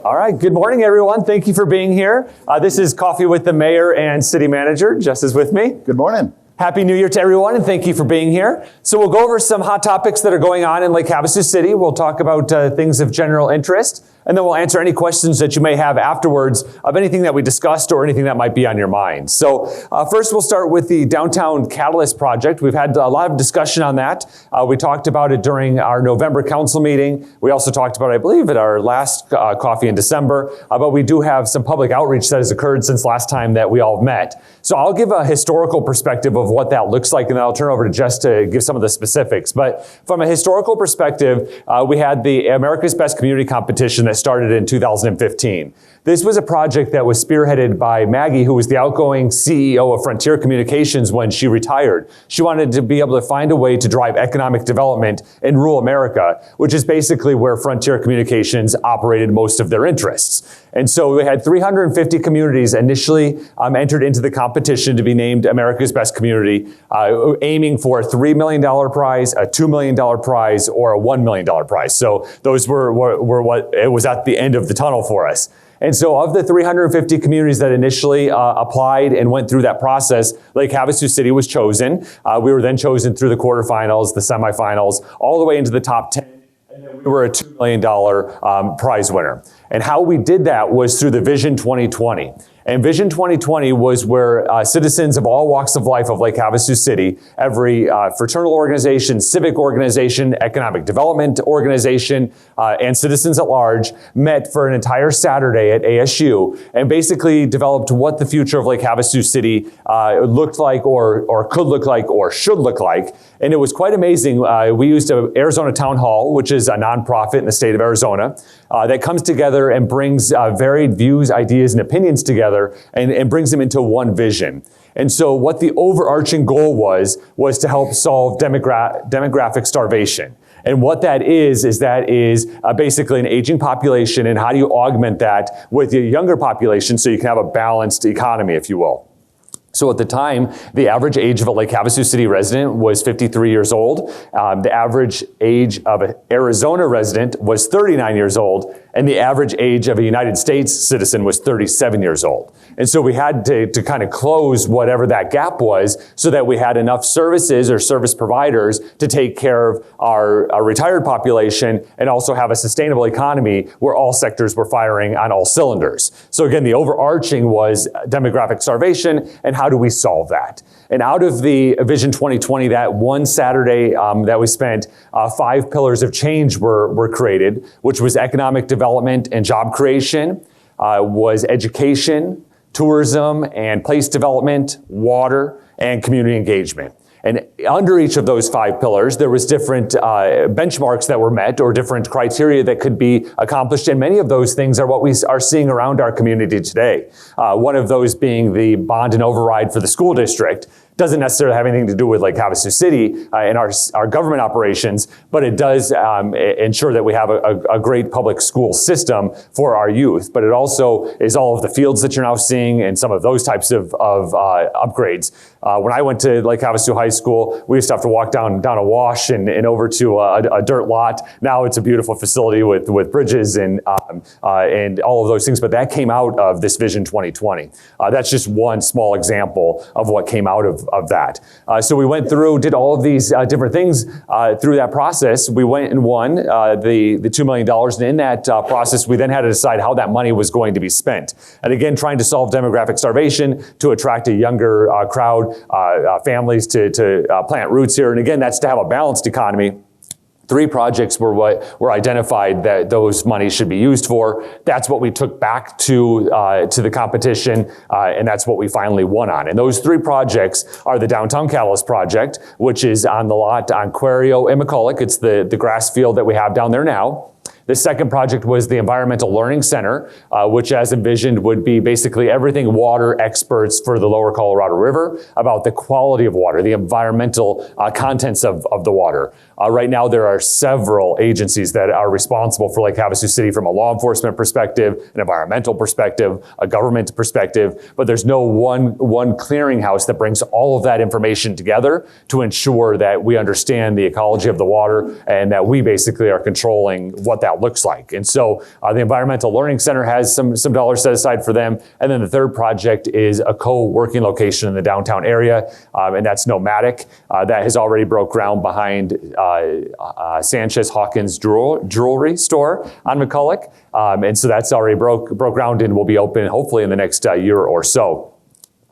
All right, good morning, everyone. Thank you for being here. This is Coffee with the Mayor and City Manager. Jess is with me. Good morning. Happy New Year to everyone, and thank you for being here. So we'll go over some hot topics that are going on in Lake Havasu City. We'll talk about things of general interest, and then we'll answer any questions that you may have afterwards of anything that we discussed or anything that might be on your mind. So first we'll start with the Downtown Catalyst Project. We've had a lot of discussion on that. We talked about it during our November council meeting. We also talked about it, I believe, at our last coffee in December, but we do have some public outreach that has occurred since last time that we all met. So I'll give a historical perspective of what that looks like, and then I'll turn over to Jess to give some of the specifics. But from a historical perspective, we had the America's Best Community Competition that started in 2015. This was a project that was spearheaded by Maggie, who was the outgoing CEO of Frontier Communications when she retired. She wanted to be able to find a way to drive economic development in rural America, which is basically where Frontier Communications operated most of their interests. And so we had 350 communities initially entered into the competition to be named America's Best Community, aiming for a $3 million prize, a $2 million prize, or a $1 million prize. So those were what it was at the end of the tunnel for us. And so of the 350 communities that initially applied and went through that process, Lake Havasu City was chosen. We were then chosen through the quarterfinals, the semifinals, all the way into the top 10. And then we were a $2 million prize winner. And how we did that was through the Vision 2020. And Vision 2020 was where citizens of all walks of life of Lake Havasu City, every fraternal organization, civic organization, economic development organization, and citizens at large met for an entire Saturday at ASU and basically developed what the future of Lake Havasu City looked like or could look like or should look like. And it was quite amazing. We used Arizona Town Hall, which is a nonprofit in the state of Arizona, that comes together and brings varied views, ideas, and opinions together and brings them into one vision. And so what the overarching goal was to help solve demographic starvation. And what that is basically an aging population, and how do you augment that with a younger population so you can have a balanced economy, if you will. So at the time, the average age of a Lake Havasu City resident was 53 years old. The average age of an Arizona resident was 39 years old. And the average age of a United States citizen was 37 years old. And so we had to kind of close whatever that gap was so that we had enough services or service providers to take care of our retired population and also have a sustainable economy where all sectors were firing on all cylinders. So again, the overarching was demographic starvation and how do we solve that? And out of the Vision 2020, that one Saturday that we spent, 5 pillars of change were created, which was economic development and job creation, was education, tourism and place development, water, and community engagement. And under each of those 5 pillars, there was different benchmarks that were met or different criteria that could be accomplished. And many of those things are what we are seeing around our community today. One of those being the bond and override for the school district. Doesn't necessarily have anything to do with Lake Havasu City and our government operations, but it does ensure that we have a great public school system for our youth. But it also is all of the fields that you're now seeing and some of those types of upgrades. When I went to Lake Havasu High School, we used to have to walk down a wash and over to a dirt lot. Now it's a beautiful facility with bridges and all of those things. But that came out of this Vision 2020. That's just one small example of what came out of that. So we went through, did all of these different things through that process. We went and won the $2 million. And in that process, we then had to decide how that money was going to be spent. And again, trying to solve demographic starvation to attract a younger crowd, families to plant roots here. And again, that's to have a balanced economy. 3 projects were identified that those monies should be used for. That's what we took back to the competition, and that's what we finally won on. And those 3 projects are the Downtown Catalyst Project, which is on the lot on Quarrio and McCulloch. It's the grass field that we have down there now. The second project was the Environmental Learning Center, which as envisioned would be basically everything water experts for the lower Colorado River about the quality of water, the environmental contents of the water. Right now there are several agencies that are responsible for Lake Havasu City from a law enforcement perspective, an environmental perspective, a government perspective, but there's no one clearinghouse that brings all of that information together to ensure that we understand the ecology of the water and that we basically are controlling what that that looks like. And so the Environmental Learning Center has some dollars set aside for them. And then the third project is a co-working location in the downtown area, and that's Nomadic. That has already broke ground behind Sanchez Hawkins Jewelry Store on McCulloch. And so that's already broke ground and will be open hopefully in the next year or so.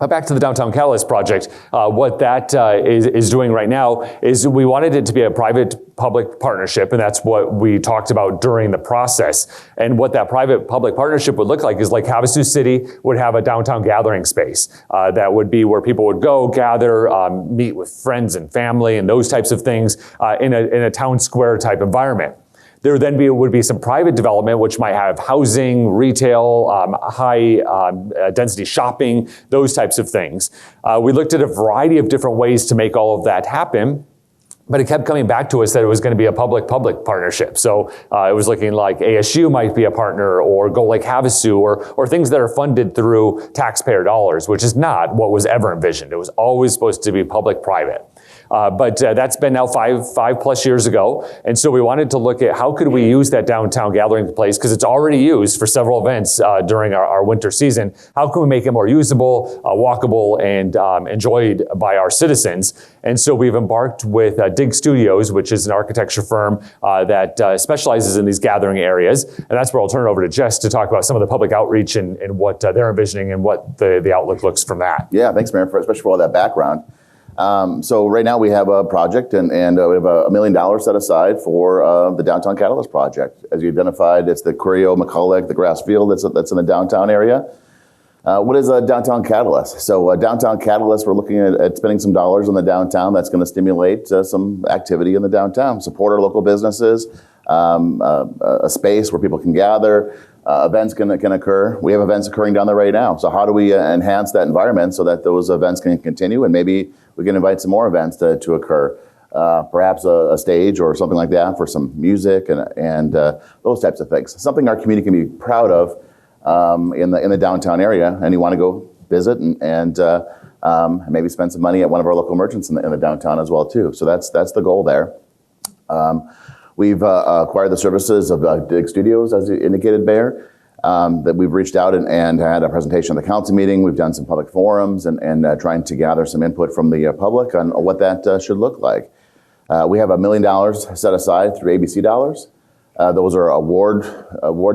Back to the Downtown Catalyst project, what that is doing right now is we wanted it to be a private-public partnership, and that's what we talked about during the process. And what that private-public partnership would look like is like Havasu City would have a downtown gathering space. That would be where people would go, gather, meet with friends and family and those types of things in a town square type environment. There would then would be some private development, which might have housing, retail, high density shopping, those types of things. We looked at a variety of different ways to make all of that happen, but it kept coming back to us that it was going to be a public-public partnership. So it was looking like ASU might be a partner, or Go Lake Havasu, or things that are funded through taxpayer dollars, which is not what was ever envisioned. It was always supposed to be public-private. But that's been now five plus years ago. And so we wanted to look at how could we use that downtown gathering place, because it's already used for several events during our winter season. How can we make it more usable, walkable, and enjoyed by our citizens? And so we've embarked with Dig Studios, which is an architecture firm that specializes in these gathering areas. And that's where I'll turn it over to Jess to talk about some of the public outreach and what they're envisioning and what the outlook looks from that. Yeah, thanks, Mayor, especially for all that background. So right now we have a project and we have $1 million set aside for the Downtown Catalyst project. As you identified, it's the Curio, McCulloch, the grass field that's in the downtown area. What is a Downtown Catalyst? So Downtown Catalyst, we're looking at spending some dollars on the downtown that's going to stimulate some activity in the downtown, support our local businesses, a space where people can gather. Events can occur. We have events occurring down there right now. So how do we enhance that environment so that those events can continue, and maybe we can invite some more events to occur? Perhaps a stage or something like that for some music and those types of things. Something our community can be proud of in the downtown area, and you want to go visit and maybe spend some money at one of our local merchants in the downtown as well too. So that's the goal there. We've acquired the services of Dig Studios, as you indicated, Mayor, that we've reached out and had a presentation at the council meeting. We've done some public forums and trying to gather some input from the public on what that should look like. We have $1 million set aside through ABC dollars. Those are award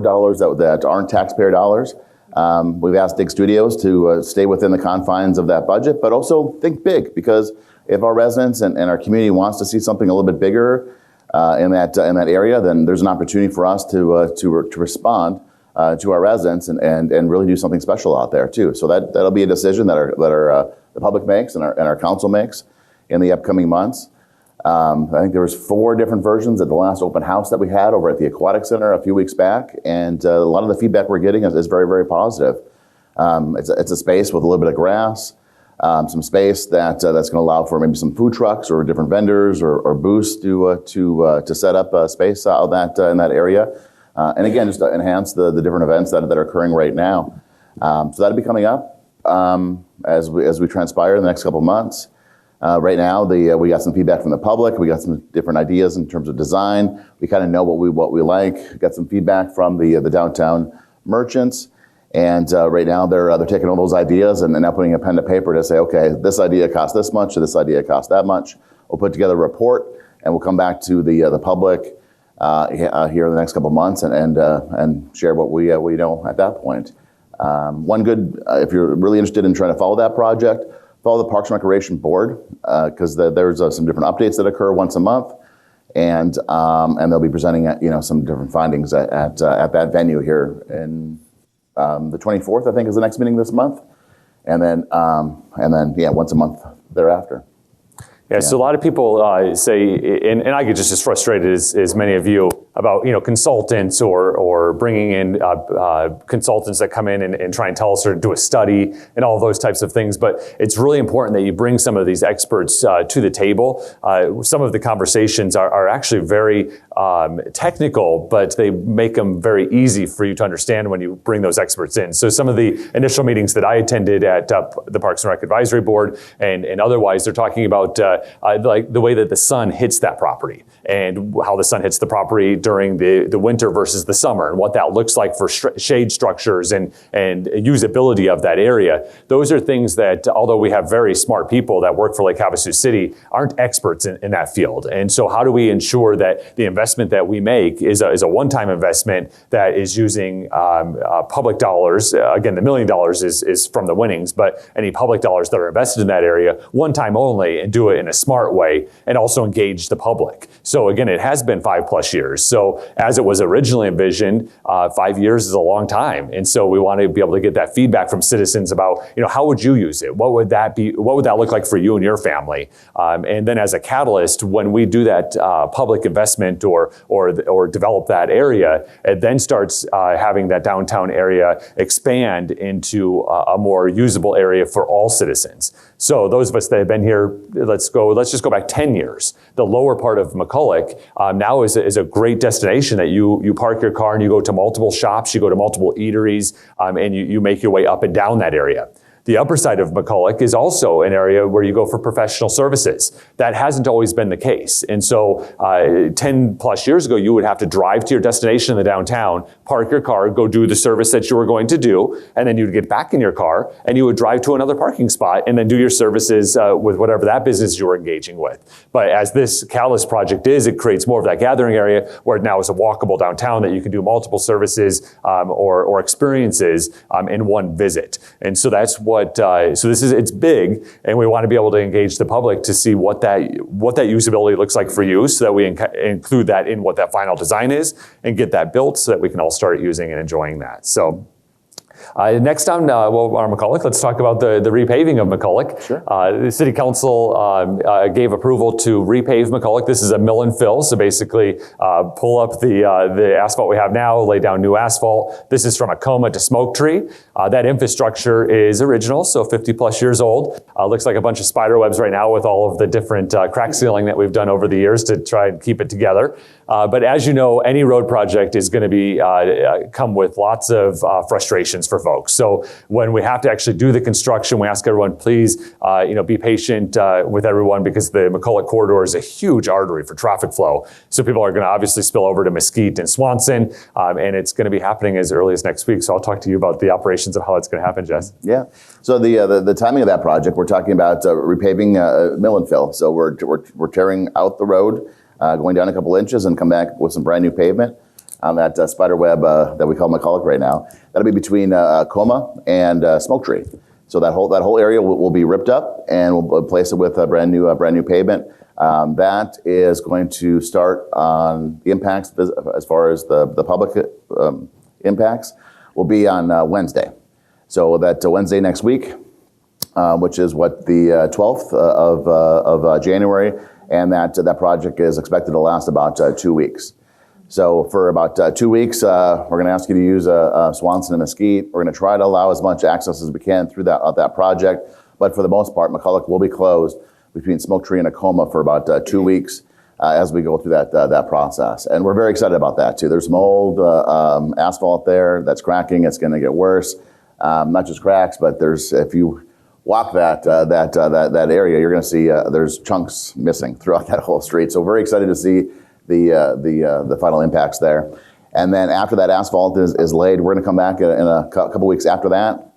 dollars that aren't taxpayer dollars. We've asked Dig Studios to stay within the confines of that budget, but also think big, because if our residents and our community wants to see something a little bit bigger in that area, then there's an opportunity for us to respond to our residents and really do something special out there too. So that'll be a decision that the public makes and our council makes in the upcoming months. I think there was 4 different versions at the last open house that we had over at the Aquatic Center a few weeks back, and a lot of the feedback we're getting is very, very positive. It's a space with a little bit of grass, some space that's going to allow for maybe some food trucks or different vendors or booths to set up a space out in that area, and again, just to enhance the different events that are occurring right now. So that'll be coming up as we transpire in the next couple of months. Right now, we got some feedback from the public. We got some different ideas in terms of design. We kind of know what we like. Got some feedback from the downtown merchants, and right now they're taking all those ideas and now putting a pen to paper to say, okay, this idea costs this much, or this idea costs that much. We'll put together a report, and we'll come back to the public here in the next couple of months and share what we know at that point. One good, if you're really interested in trying to follow that project, follow the Parks and Recreation Board, because there's some different updates that occur once a month, and they'll be presenting some different findings at that venue here in the 24th, I think, is the next meeting this month, and then once a month thereafter. Yeah, so a lot of people say, and I get just as frustrated as many of you about consultants or bringing in consultants that come in and try and tell us or do a study and all those types of things. But it's really important that you bring some of these experts to the table. Some of the conversations are actually very technical, but they make them very easy for you to understand when you bring those experts in. So some of the initial meetings that I attended at the Parks and Rec Advisory Board and otherwise, they're talking about like the way that the sun hits that property and how the sun hits the property during the winter versus the summer, and what that looks like for shade structures and usability of that area. Those are things that, although we have very smart people that work for Lake Havasu City, aren't experts in that field. And so how do we ensure that the investment that we make is a one-time investment that is using public dollars? Again, the $1 million is from the winnings, but any public dollars that are invested in that area, one time only, and do it in a smart way, and also engage the public. So again, it has been 5+ years. So as it was originally envisioned, 5 years is a long time. And so we want to be able to get that feedback from citizens about, how would you use it? What would that be? What would that look like for you and your family? And then as a catalyst, when we do that public investment or develop that area, it then starts having that downtown area expand into a more usable area for all citizens. So those of us that have been here, let's just go back 10 years. The lower part of McCulloch now is a great destination that you park your car and you go to multiple shops, you go to multiple eateries, and you make your way up and down that area. The upper side of McCulloch is also an area where you go for professional services. That hasn't always been the case. And so 10+ years ago, you would have to drive to your destination in the downtown, park your car, go do the service that you were going to do, and then you'd get back in your car and you would drive to another parking spot and then do your services with whatever that business you were engaging with. But as this Catalyst project is, it creates more of that gathering area where now is a walkable downtown that you can do multiple services or experiences in one visit. And so that's so it's big, and we want to be able to engage the public to see what that usability looks like for you, so that we include that in what that final design is and get that built so that we can all start using and enjoying that. So next on McCulloch, let's talk about the repaving of McCulloch. Sure. The City Council gave approval to repave McCulloch. This is a mill and fill, so basically pull up the asphalt we have now, lay down new asphalt. This is from Acoma to Smoke Tree. That infrastructure is original, so 50+ years old. Looks like a bunch of spider webs right now with all of the different crack sealing that we've done over the years to try and keep it together. But as you know, any road project is going to come with lots of frustrations for folks. So when we have to actually do the construction, we ask everyone, please, be patient with everyone, because the McCulloch corridor is a huge artery for traffic flow. So people are going to obviously spill over to Mesquite and Swanson, and it's going to be happening as early as next week. So I'll talk to you about the operations of how it's going to happen, Jess. Yeah. So the timing of that project, we're talking about repaving mill and fill. So we're tearing out the road, going down a couple inches, and come back with some brand new pavement on that spider web that we call McCulloch right now. That'll be between Acoma and Smoke Tree. So that whole area will be ripped up, and we'll place it with a brand new pavement. That is going to start on the impacts as far as the public impacts will be on Wednesday. So that Wednesday next week, which is the 12th of January, and that project is expected to last about 2 weeks. So for about 2 weeks, we're going to ask you to use Swanson and Mesquite. We're going to try to allow as much access as we can through that project. But for the most part, McCulloch will be closed between Smoke Tree and Acoma for about 2 weeks as we go through that process. And we're very excited about that too. There's some old asphalt there that's cracking. It's going to get worse. Not just cracks, but if you walk that area, you're going to see there's chunks missing throughout that whole street. So very excited to see the final impacts there. And then after that asphalt is laid, we're going to come back in a couple weeks after that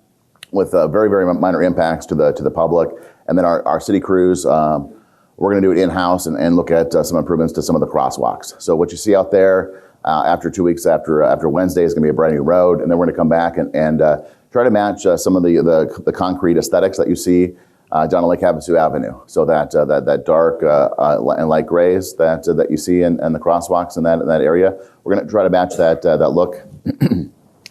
with very, very minor impacts to the public. And then our city crews, we're going to do it in-house and look at some improvements to some of the crosswalks. So what you see out there after 2 weeks after Wednesday is going to be a brand new road. And then we're going to come back and try to match some of the concrete aesthetics that you see down on Lake Havasu Avenue. So that dark and light grays that you see in the crosswalks in that area, we're going to try to match that look,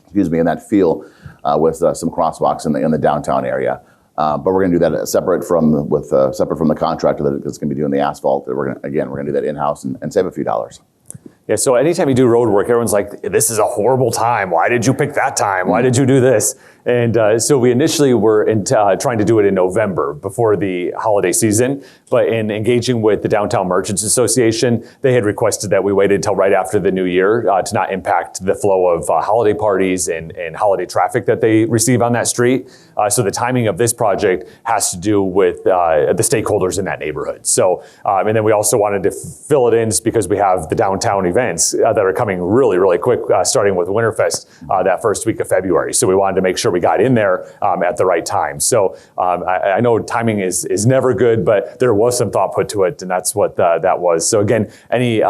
excuse me, and that feel with some crosswalks in the downtown area. But we're going to do that separate from the contractor that's going to be doing the asphalt. We're going to do that in-house and save a few dollars. Yeah, so anytime you do road work, everyone's like, this is a horrible time. Why did you pick that time? Why did you do this? And so we initially were trying to do it in November before the holiday season, but in engaging with the Downtown Merchants Association, they had requested that we waited until right after the new year to not impact the flow of holiday parties and holiday traffic that they receive on that street. So the timing of this project has to do with the stakeholders in that neighborhood. So, and then we also wanted to fill it in just because we have the downtown events that are coming really, really quick, starting with Winterfest that first week of February. So we wanted to make sure we got in there at the right time. So I know timing is never good, but there was some thought put to it, and that's what that was. So again, any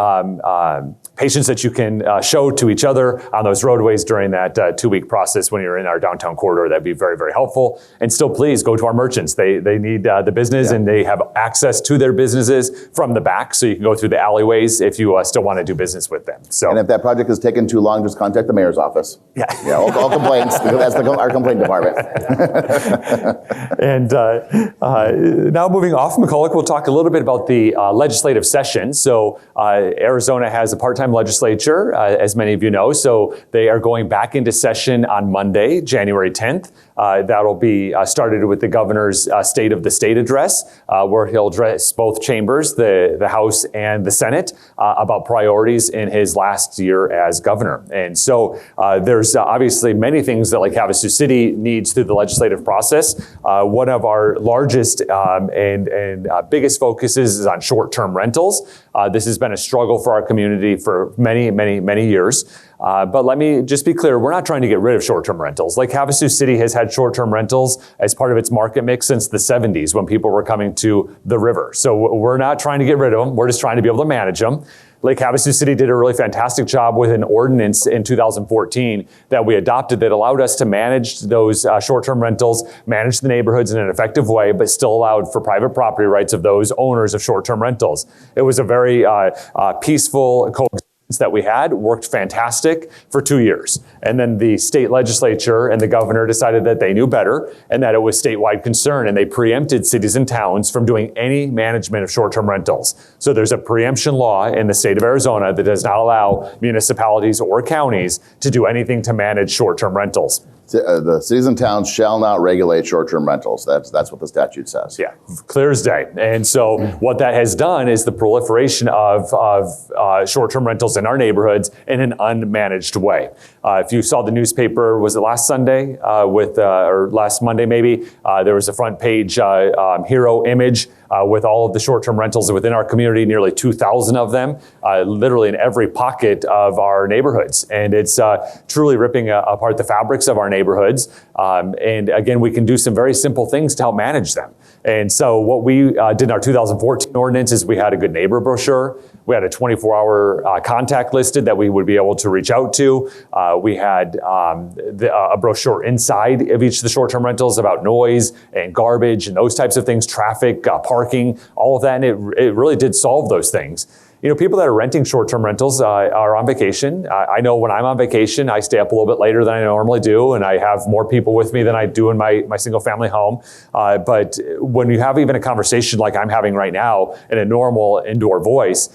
patience that you can show to each other on those roadways during that 2-week process when you're in our downtown corridor, that'd be very, very helpful. And still, please go to our merchants. They need the business, and they have access to their businesses from the back, so you can go through the alleyways if you still want to do business with them. So, and if that project is taking too long, just contact the mayor's office. Yeah, all complaints. That's our complaint department. And now moving off McCulloch, we'll talk a little bit about the legislative session. So Arizona has a part-time legislature, as many of you know. So they are going back into session on Monday, January 10th. That'll be started with the governor's State of the State address, where he'll address both chambers, the House and the Senate, about priorities in his last year as governor. And so there's obviously many things that Lake Havasu City needs through the legislative process. One of our largest and biggest focuses is on short-term rentals. This has been a struggle for our community for many, many, many years. But let me just be clear, we're not trying to get rid of short-term rentals. Lake Havasu City has had short-term rentals as part of its market mix since the 70s when people were coming to the river. So we're not trying to get rid of them. We're just trying to be able to manage them. Lake Havasu City did a really fantastic job with an ordinance in 2014 that we adopted that allowed us to manage those short-term rentals, manage the neighborhoods in an effective way, but still allowed for private property rights of those owners of short-term rentals. It was a very peaceful coexistence that we had, worked fantastic for 2 years. And then the state legislature and the governor decided that they knew better and that it was statewide concern, and they preempted cities and towns from doing any management of short-term rentals. So there's a preemption law in the state of Arizona that does not allow municipalities or counties to do anything to manage short-term rentals. The cities and towns shall not regulate short-term rentals. That's what the statute says. Yeah, clear as day. And so what that has done is the proliferation of short-term rentals in our neighborhoods in an unmanaged way. If you saw the newspaper, was it last Sunday or last Monday maybe, there was a front page hero image with all of the short-term rentals within our community, nearly 2,000 of them, literally in every pocket of our neighborhoods. And it's truly ripping apart the fabrics of our neighborhoods. And again, we can do some very simple things to help manage them. And so what we did in our 2014 ordinance is we had a good neighbor brochure. We had a 24-hour contact listed that we would be able to reach out to. We had a brochure inside of each of the short-term rentals about noise and garbage and those types of things, traffic, parking, all of that. And it really did solve those things. You know, people that are renting short-term rentals are on vacation. I know when I'm on vacation, I stay up a little bit later than I normally do, and I have more people with me than I do in my single-family home. But when you have even a conversation like I'm having right now in a normal indoor voice,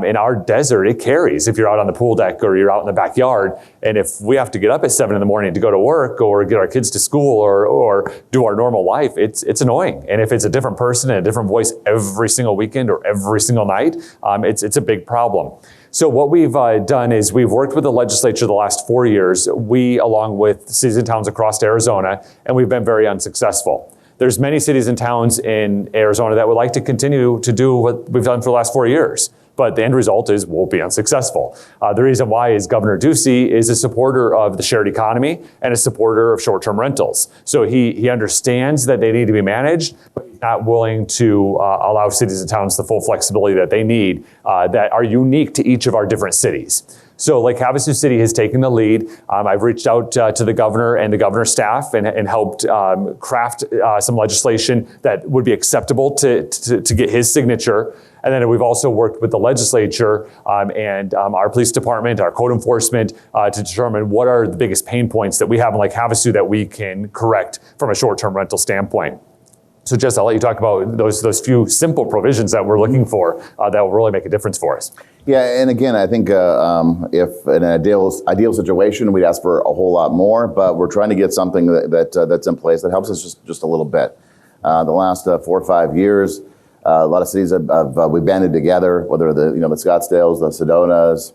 in our desert, it carries if you're out on the pool deck or you're out in the backyard. And if we have to get up at 7 a.m. to go to work or get our kids to school or do our normal life, it's annoying. And if it's a different person and a different voice every single weekend or every single night, it's a big problem. So what we've done is we've worked with the legislature the last 4 years, we along with cities and towns across Arizona, and we've been very unsuccessful. There's many cities and towns in Arizona that would like to continue to do what we've done for the last 4 years. But the end result is we'll be unsuccessful. The reason why is Governor Ducey is a supporter of the shared economy and a supporter of short-term rentals. So he understands that they need to be managed, but he's not willing to allow cities and towns the full flexibility that they need that are unique to each of our different cities. So Lake Havasu City has taken the lead. I've reached out to the governor and the governor's staff and helped craft some legislation that would be acceptable to get his signature. And then we've also worked with the legislature and our police department, our code enforcement, to determine what are the biggest pain points that we have in Lake Havasu that we can correct from a short-term rental standpoint. So Jess, I'll let you talk about those few simple provisions that we're looking for that will really make a difference for us. Yeah, and again, I think if in an ideal situation, we'd ask for a whole lot more, but we're trying to get something that's in place that helps us just a little bit. The last 4 or 5 years, a lot of cities we've banded together, whether the Scottsdales, the Sedonas,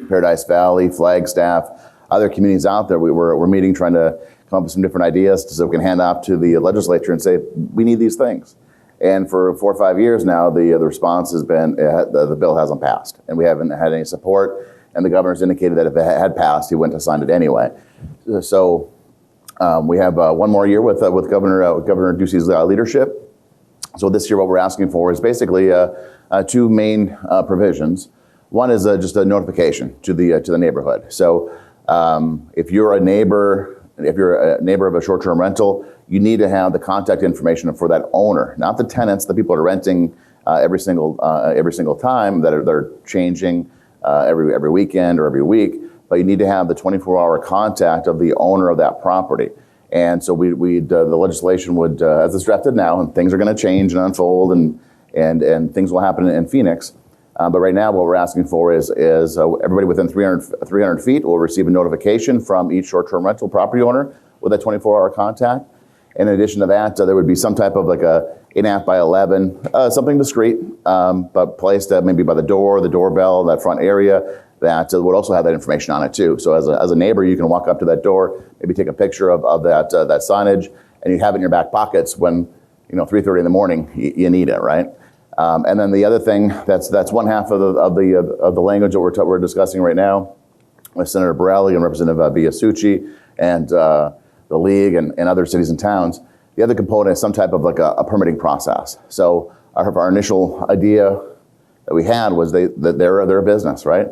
Paradise Valley, Flagstaff, other communities out there. We're meeting, trying to come up with some different ideas so we can hand off to the legislature and say, we need these things. And for 4 or 5 years now, the response has been the bill hasn't passed, and we haven't had any support. And the governor's indicated that if it had passed, he wouldn't have signed it anyway. So we have one more year with Governor Ducey's leadership. So this year, what we're asking for is basically 2 main provisions. One is just a notification to the neighborhood. So if you're a neighbor of a short-term rental, you need to have the contact information for that owner, not the tenants, the people that are renting every single time that are changing every weekend or every week. But you need to have the 24-hour contact of the owner of that property. And so the legislation would, as it's drafted now, and things are going to change and unfold, and things will happen in Phoenix. But right now, what we're asking for is everybody within 300 feet will receive a notification from each short-term rental property owner with a 24-hour contact. In addition to that, there would be some type of like a 8.5 by 11, something discreet, but placed maybe by the doorbell, that front area, that would also have that information on it too. So as a neighbor, you can walk up to that door, maybe take a picture of that signage, and you have it in your back pockets when 3:30 in the morning you need it, right? And then the other thing, that's one half of the language that we're discussing right now with Senator Borelli and Representative Biasucci and the league and other cities and towns. The other component is some type of like a permitting process. So our initial idea that we had was that they're a business, right?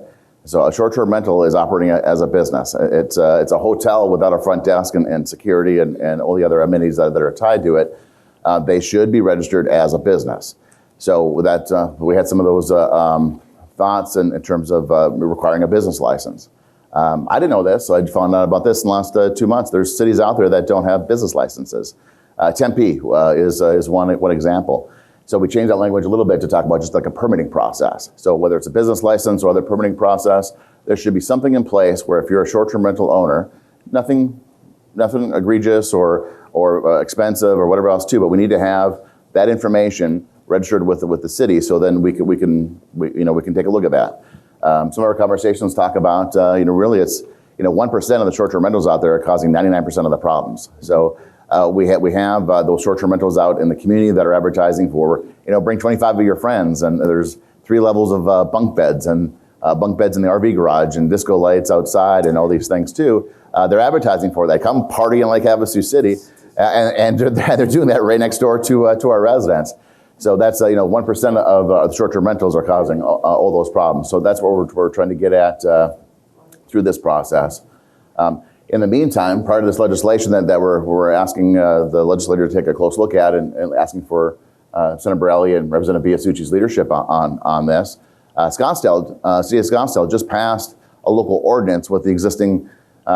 So a short-term rental is operating as a business. It's a hotel without a front desk and security and all the other amenities that are tied to it. They should be registered as a business. So with that, we had some of those thoughts in terms of requiring a business license. I didn't know this, so I found out about this in the last 2 months. There's cities out there that don't have business licenses. Tempe is one example. So we changed that language a little bit to talk about just like a permitting process. So whether it's a business license or other permitting process, there should be something in place where if you're a short-term rental owner, nothing egregious or expensive or whatever else too, but we need to have that information registered with the city, so then we can take a look at that. Some of our conversations talk about really it's 1% of the short-term rentals out there are causing 99% of the problems. So we have those short-term rentals out in the community that are advertising for bring 25 of your friends, and there's 3 levels of bunk beds and bunk beds in the RV garage and disco lights outside and all these things too. They're advertising for that. Come party in Lake Havasu City, and they're doing that right next door to our residents. So that's 1% of the short-term rentals are causing all those problems. So that's what we're trying to get at through this process. In the meantime, prior to this legislation that we're asking the legislature to take a close look at and asking for Senator Borelli and Representative Biasucci's leadership on this, City of Scottsdale just passed a local ordinance with the existing state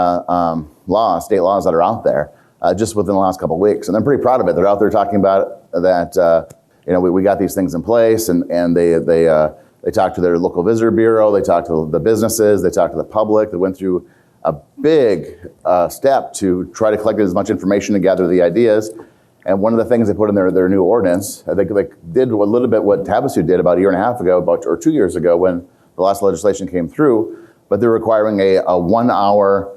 laws that are out there just within the last couple of weeks. And I'm pretty proud of it. They're out there talking about that. We got these things in place, and they talked to their local visitor bureau, they talked to the businesses, they talked to the public. They went through a big step to try to collect as much information and gather the ideas. And one of the things they put in their new ordinance, they did a little bit what Havasu did about a year and a half ago, or 2 years ago when the last legislation came through, but they're requiring a 1-hour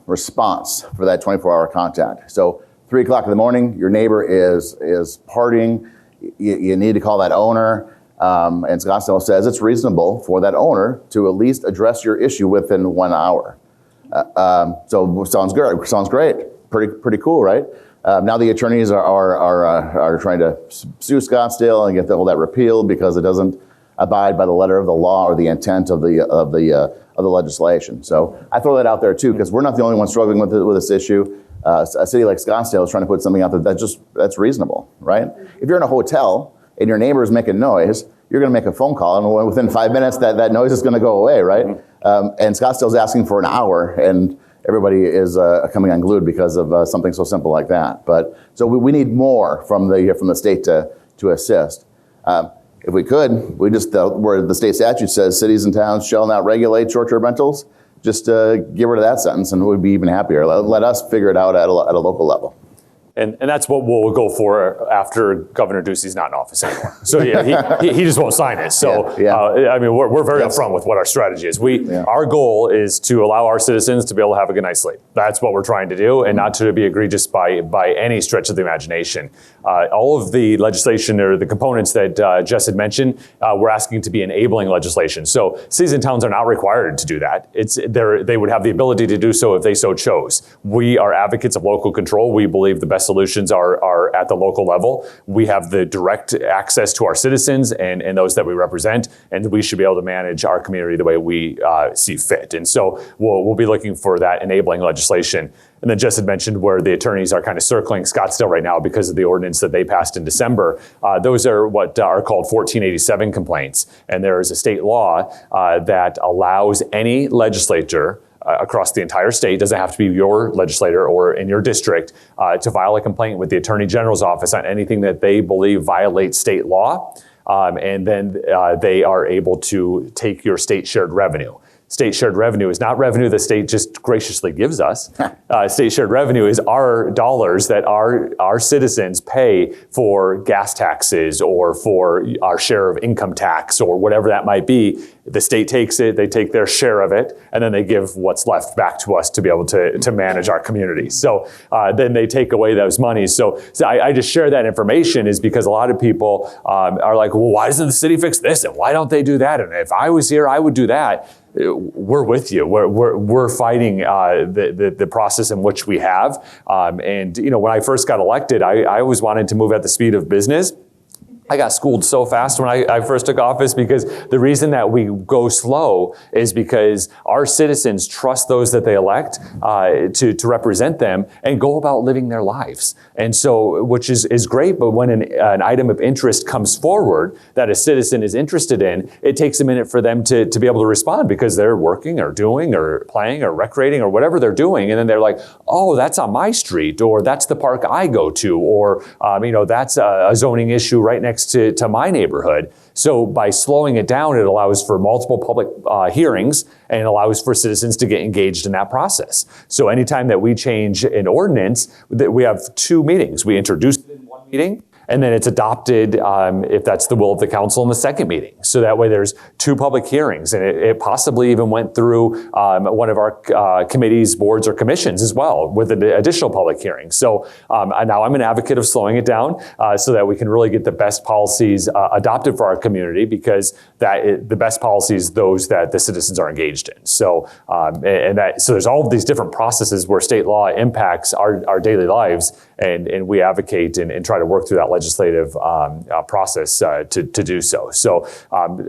response for that 24-hour contact. So 3 o'clock in the morning, your neighbor is partying. You need to call that owner, and Scottsdale says it's reasonable for that owner to at least address your issue within 1 hour. So sounds good. Sounds great. Pretty cool, right? Now the attorneys are trying to sue Scottsdale and get all that repealed because it doesn't abide by the letter of the law or the intent of the legislation. So I throw that out there too, because we're not the only ones struggling with this issue. A city like Scottsdale is trying to put something out there that's reasonable, right? If you're in a hotel and your neighbor is making noise, you're going to make a phone call, and within 5 minutes, that noise is going to go away, right? And Scottsdale's asking for an hour, and everybody is coming unglued because of something so simple like that. But so we need more from the state to assist. If we could, we just where the state statute says cities and towns shall not regulate short-term rentals, just get rid of that sentence and we'd be even happier. Let us figure it out at a local level. And that's what we'll go for after Governor Ducey's not in office anymore. So yeah, he just won't sign it. So I mean, we're very upfront with what our strategy is. Our goal is to allow our citizens to be able to have a good night's sleep. That's what we're trying to do, and not to be egregious by any stretch of the imagination. All of the legislation or the components that Jess had mentioned, we're asking to be enabling legislation. So cities and towns are not required to do that. They would have the ability to do so if they so chose. We are advocates of local control. We believe the best solutions are at the local level. We have the direct access to our citizens and those that we represent, and we should be able to manage our community the way we see fit. And so we'll be looking for that enabling legislation. And then Jess had mentioned where the attorneys are kind of circling Scottsdale right now because of the ordinance that they passed in December. Those are what are called 1487 complaints. And there is a state law that allows any legislature across the entire state, doesn't have to be your legislator or in your district, to file a complaint with the Attorney General's office on anything that they believe violates state law. And then they are able to take your state shared revenue. State shared revenue is not revenue the state just graciously gives us. State shared revenue is our dollars that our citizens pay for gas taxes or for our share of income tax or whatever that might be. The state takes it, they take their share of it, and then they give what's left back to us to be able to manage our community. So then they take away those monies. So I just share that information is because a lot of people are like, well, why doesn't the city fix this? And why don't they do that? And if I was here, I would do that. We're with you. We're fighting the process in which we have. And you know, when I first got elected, I always wanted to move at the speed of business. I got schooled so fast when I first took office because the reason that we go slow is because our citizens trust those that they elect to represent them and go about living their lives. And so, which is great, but when an item of interest comes forward that a citizen is interested in, it takes a minute for them to be able to respond because they're working or doing or playing or recreating or whatever they're doing. And then they're like, oh, that's on my street, or that's the park I go to, or that's a zoning issue right next to my neighborhood. So by slowing it down, it allows for multiple public hearings and it allows for citizens to get engaged in that process. So anytime that we change an ordinance, we have two meetings. We introduce it in one meeting, and then it's adopted if that's the will of the council in the second meeting. So that way there's two public hearings, and it possibly even went through one of our committees, boards, or commissions as well with an additional public hearing. So now I'm an advocate of slowing it down so that we can really get the best policies adopted for our community, because the best policies those that the citizens are engaged in. So so there's all of these different processes where state law impacts our daily lives, and we advocate and try to work through that legislative process to do so. So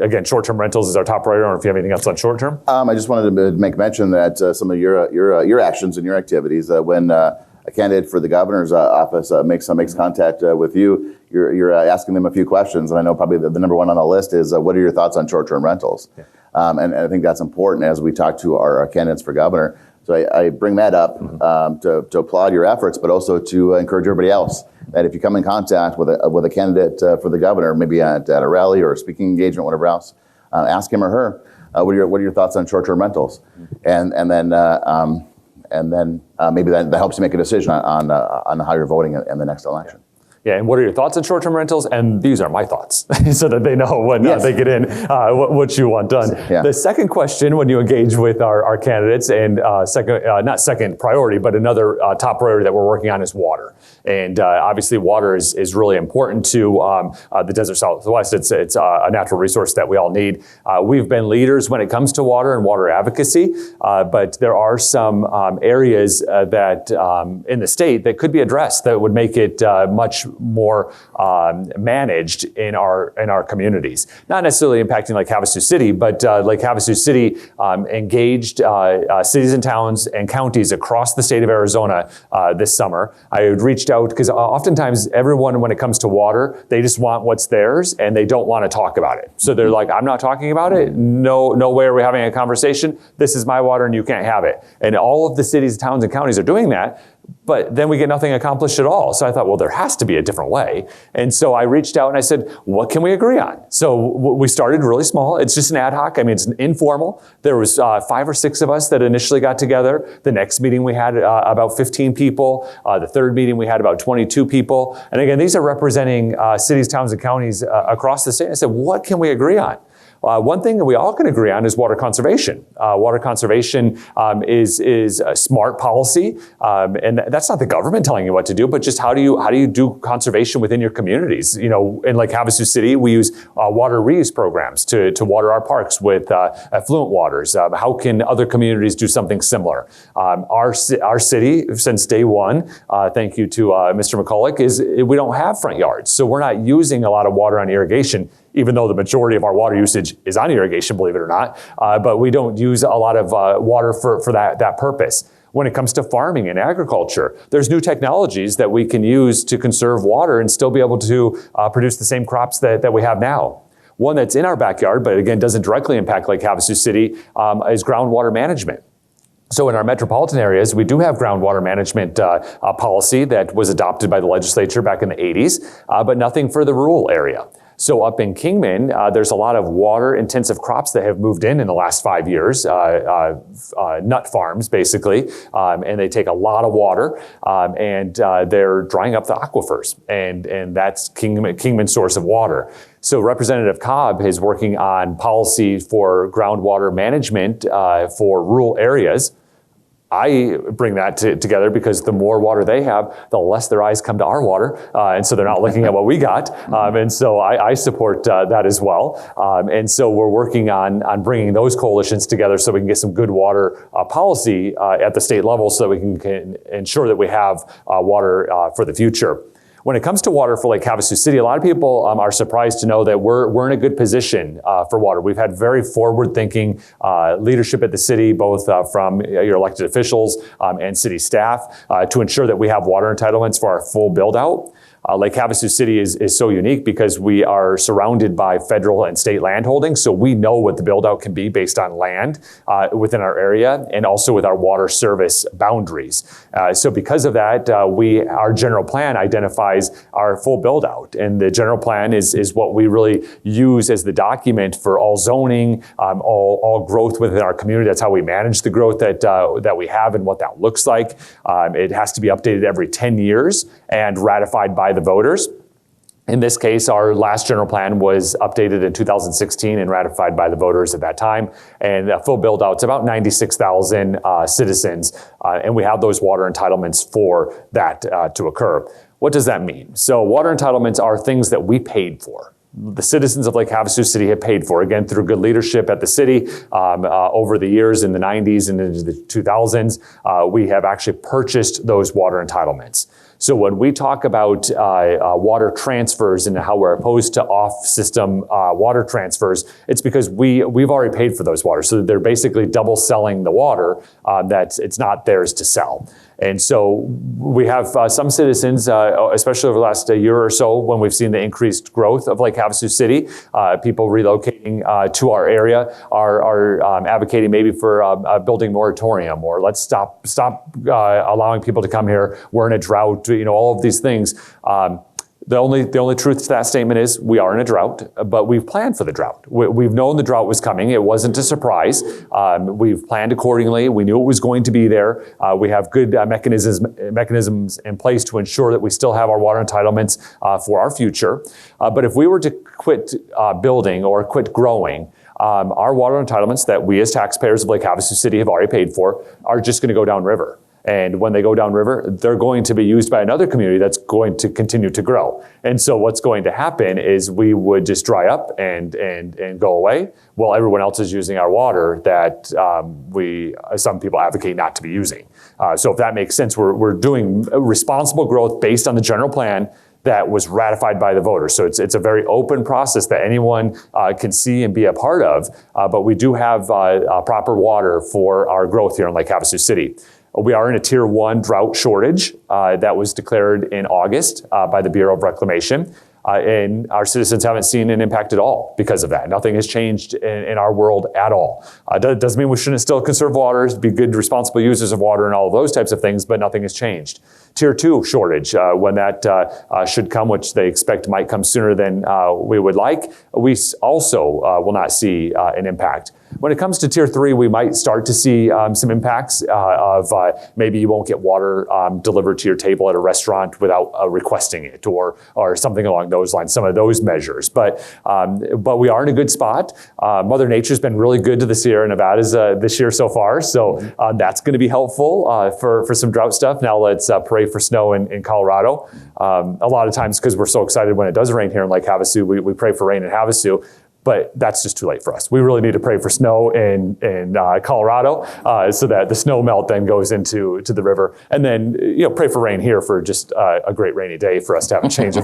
again, short-term rentals is our top priority. I don't know if you have anything else on short-term. I just wanted to make mention that some of your actions and your activities when a candidate for the governor's office makes contact with you, you're asking them a few questions, and I know probably the number one on the list is what are your thoughts on short-term rentals? Yeah. And I think that's important as we talk to our candidates for governor. So I bring that up to applaud your efforts, but also to encourage everybody else that if you come in contact with a candidate for the governor, maybe at a rally or a speaking engagement, whatever else, ask him or her what are your thoughts on short-term rentals, and then maybe that helps you make a decision on how you're voting in the next election. Yeah, and what are your thoughts on short-term rentals? And these are my thoughts, so that they know when they get in what you want done. Yeah. The second question when you engage with our candidates, and not second priority, but another top priority that we're working on is water. And obviously water is really important to the Desert Southwest. It's a natural resource that we all need. We've been leaders when it comes to water and water advocacy, but there are some areas that in the state that could be addressed that would make it much more managed in our communities. Not necessarily impacting Lake Havasu City, but Lake Havasu City engaged cities and towns and counties across the state of Arizona this summer. I had reached out because oftentimes everyone, when it comes to water, they just want what's theirs and they don't want to talk about it. So they're like, I'm not talking about it. No way are we having a conversation. This is my water and you can't have it. And all of the cities, towns, and counties are doing that. But then we get nothing accomplished at all. So I thought, well, there has to be a different way. And so I reached out and I said, what can we agree on? So we started really small. It's just an ad hoc. I mean, it's informal. There was 5 or 6 of us that initially got together. The next meeting we had about 15 people. The third meeting we had about 22 people. And again, these are representing cities, towns, and counties across the state. I said, what can we agree on? One thing that we all can agree on is water conservation. Water conservation is a smart policy, and that's not the government telling you what to do, but just how do you do conservation within your communities? You know, in Lake Havasu City, we use water reuse programs to water our parks with effluent waters. How can other communities do something similar? Our city, since day one, thank you to Mr. McCulloch, is we don't have front yards, so we're not using a lot of water on irrigation, even though the majority of our water usage is on irrigation, believe it or not. But we don't use a lot of water for that purpose. When it comes to farming and agriculture, there's new technologies that we can use to conserve water and still be able to produce the same crops that we have now. One that's in our backyard, but again, doesn't directly impact Lake Havasu City, is groundwater management. So in our metropolitan areas, we do have groundwater management policy that was adopted by the legislature back in the 80s, but nothing for the rural area. So up in Kingman, there's a lot of water-intensive crops that have moved in the last 5 years, nut farms, basically, and they take a lot of water, and they're drying up the aquifers, and that's Kingman's source of water. So Representative Cobb is working on policy for groundwater management for rural areas. I bring that together because the more water they have, the less their eyes come to our water. And so they're not looking at what we got. And so I support that as well. And so we're working on bringing those coalitions together so we can get some good water policy at the state level so that we can ensure that we have water for the future. When it comes to water for Lake Havasu City, a lot of people are surprised to know that we're in a good position for water. We've had very forward-thinking leadership at the city, both from your elected officials and city staff, to ensure that we have water entitlements for our full build-out. Lake Havasu City is so unique because we are surrounded by federal and state land holdings, so we know what the build-out can be based on land within our area and also with our water service boundaries. So because of that, our general plan identifies our full build-out, and the general plan is what we really use as the document for all zoning, all growth within our community. That's how we manage the growth that we have and what that looks like. It has to be updated every 10 years and ratified by the voters. In this case, our last general plan was updated in 2016 and ratified by the voters at that time. And full build out's about 96,000 citizens. And we have those water entitlements for that to occur. What does that mean? So water entitlements are things that we paid for. The citizens of Lake Havasu City have paid for, again, through good leadership at the city over the years in the 90s and into the 2000s. We have actually purchased those water entitlements. So when we talk about water transfers and how we're opposed to off-system water transfers, it's because we've already paid for those waters. So they're basically double selling the water that it's not theirs to sell. And so we have some citizens, especially over the last year or so, when we've seen the increased growth of Lake Havasu City, people relocating to our area are advocating maybe for a building moratorium, or let's stop allowing people to come here. We're in a drought, all of these things. The only truth to that statement is we are in a drought, but we've planned for the drought. We've known the drought was coming. It wasn't a surprise. We've planned accordingly. We knew it was going to be there. We have good mechanisms in place to ensure that we still have our water entitlements for our future. But if we were to quit building or quit growing, our water entitlements that we as taxpayers of Lake Havasu City have already paid for are just going to go downriver. And when they go downriver, they're going to be used by another community that's going to continue to grow. And so what's going to happen is we would just dry up and go away while everyone else is using our water that some people advocate not to be using. So if that makes sense, we're doing responsible growth based on the general plan that was ratified by the voters. So it's a very open process that anyone can see and be a part of. But we do have proper water for our growth here in Lake Havasu City. We are in a Tier 1 drought shortage that was declared in August by the Bureau of Reclamation. And our citizens haven't seen an impact at all because of that. Nothing has changed in our world at all. Doesn't mean we shouldn't still conserve water, be good, responsible users of water and all of those types of things, but nothing has changed. Tier 2 shortage, when that should come, which they expect might come sooner than we would like, we also will not see an impact. When it comes to Tier 3, we might start to see some impacts of maybe you won't get water delivered to your table at a restaurant without requesting it, or something along those lines, some of those measures. But we are in a good spot. Mother Nature's been really good to the Sierra Nevadas this year so far, so that's going to be helpful for some drought stuff. Now let's pray for snow in Colorado. A lot of times, because we're so excited when it does rain here in Lake Havasu, we pray for rain in Havasu. But that's just too late for us. We really need to pray for snow in Colorado so that the snow melt then goes into the river, and then pray for rain here for just a great rainy day for us to have a change of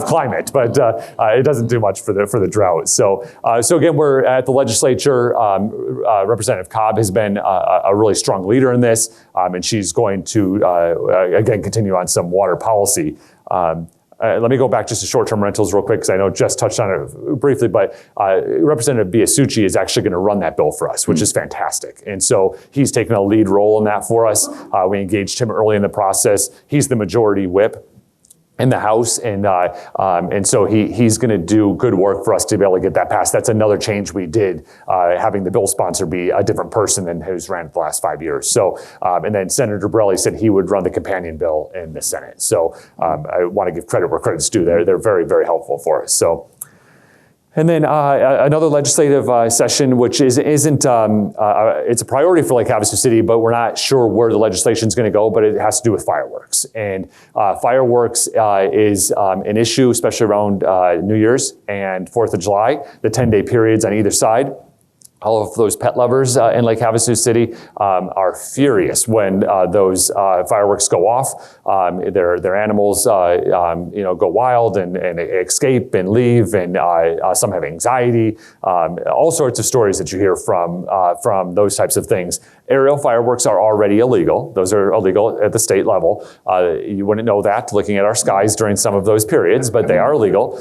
climate. But it doesn't do much for the drought. So again, we're at the legislature. Representative Cobb has been a really strong leader in this, and she's going to again continue on some water policy. Let me go back just to short-term rentals real quick, because I know Jess touched on it briefly, but Representative Biasucci is actually going to run that bill for us, which is fantastic. And so he's taken a lead role in that for us. We engaged him early in the process. He's the majority whip in the House, and so he's going to do good work for us to be able to get that passed. That's another change we did, having the bill sponsor be a different person than who's ran it the last 5 years. So, and then Senator Borelli said he would run the companion bill in the Senate. So I want to give credit where credit's due. They're very, very helpful for us. So. And then another legislative session, which isn't, it's a priority for Lake Havasu City, but we're not sure where the legislation is going to go, but it has to do with fireworks. And fireworks is an issue, especially around New Year's and 4th of July, the 10-day periods on either side. All of those pet lovers in Lake Havasu City are furious when those fireworks go off. Their animals, go wild and escape and leave, and some have anxiety. All sorts of stories that you hear from those types of things. Aerial fireworks are already illegal. Those are illegal at the state level. You wouldn't know that looking at our skies during some of those periods, but they are illegal.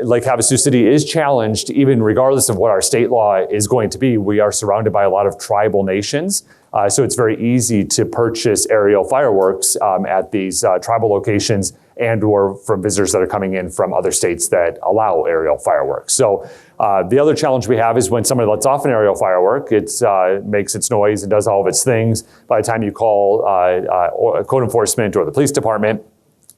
Lake Havasu City is challenged, even regardless of what our state law is going to be. We are surrounded by a lot of tribal nations, so it's very easy to purchase aerial fireworks at these tribal locations and/or from visitors that are coming in from other states that allow aerial fireworks. So the other challenge we have is when somebody lets off an aerial firework, it makes its noise and does all of its things. By the time you call code enforcement or the police department,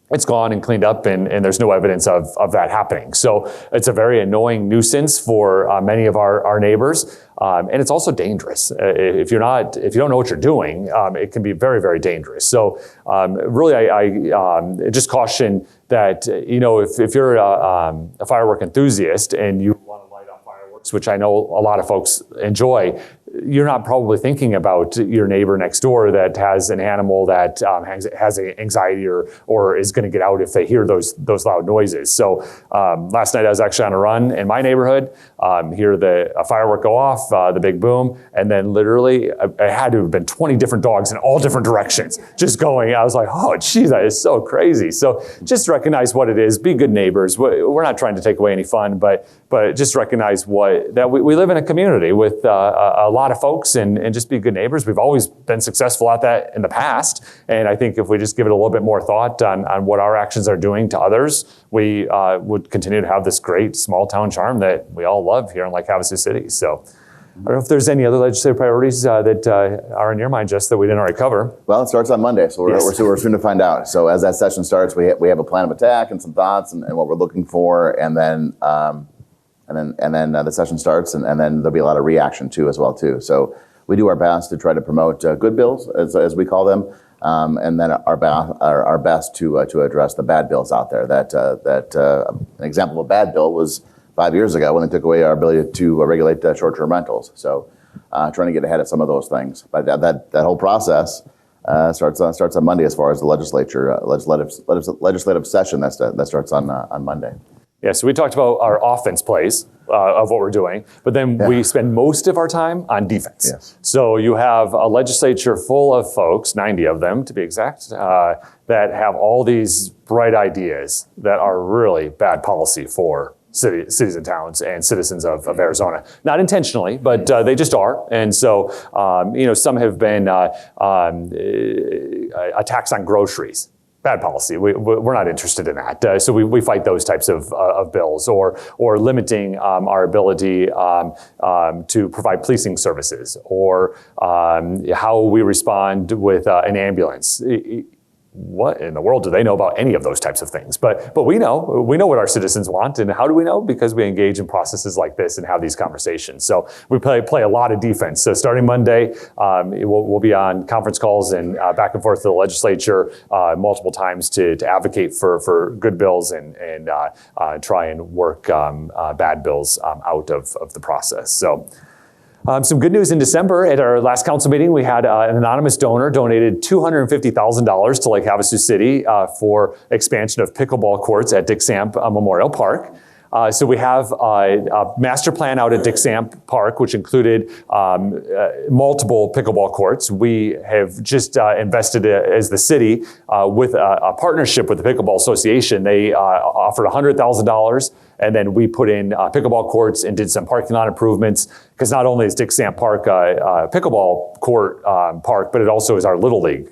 it's gone and cleaned up, and there's no evidence of that happening. So it's a very annoying nuisance for many of our neighbors, and it's also dangerous. If you don't know what you're doing, it can be very, very dangerous. So really, I just caution that if you're a firework enthusiast and you want to light up fireworks, which I know a lot of folks enjoy, you're not probably thinking about your neighbor next door that has an animal that has anxiety or is going to get out if they hear those loud noises. So last night I was actually on a run in my neighborhood, hear a firework go off, the big boom, and then literally it had to have been 20 different dogs in all different directions just going. I was like, oh, geez, that is so crazy. So just recognize what it is. Be good neighbors. We're not trying to take away any fun, but just recognize that we live in a community with a lot of folks, and just be good neighbors. We've always been successful at that in the past, and I think if we just give it a little bit more thought on what our actions are doing to others, we would continue to have this great small town charm that we all love here in Lake Havasu City. So I don't know if there's any other legislative priorities that are in your mind, Jess, that we didn't already cover. Well, it starts on Monday, so we're soon to find out. So as that session starts, we have a plan of attack and some thoughts and what we're looking for, and then the session starts, and then there'll be a lot of reaction too as well too. So we do our best to try to promote good bills, as we call them, and then our best to address the bad bills out there. An example of a bad bill was 5 years ago when they took away our ability to regulate short-term rentals. So trying to get ahead of some of those things. But that whole process starts on Monday as far as the legislative session that starts on Monday. Yeah, so we talked about our offense plays of what we're doing, but then we spend most of our time on defense. Yes. So you have a legislature full of folks, 90 of them to be exact, that have all these bright ideas that are really bad policy for cities and towns and citizens of Arizona. Not intentionally, but they just are. And so, some have been a tax on groceries. Bad policy. We're not interested in that. So we fight those types of bills, or limiting our ability to provide policing services, or how we respond with an ambulance. What in the world do they know about any of those types of things? But we know what our citizens want. And how do we know? Because we engage in processes like this and have these conversations. So we play a lot of defense. So starting Monday, we'll be on conference calls and back and forth to the legislature multiple times to advocate for good bills and try and work bad bills out of the process. So. Some good news in December. At our last council meeting, we had an anonymous donor donated $250,000 to Lake Havasu City for expansion of pickleball courts at Dick Samp Memorial Park. So we have a master plan out at Dick Samp Park, which included multiple pickleball courts. We have just invested as the city with a partnership with the Pickleball Association. They offered $100,000, and then we put in pickleball courts and did some parking lot improvements, because not only is Dick Samp Park a pickleball court park, but it also is our Little League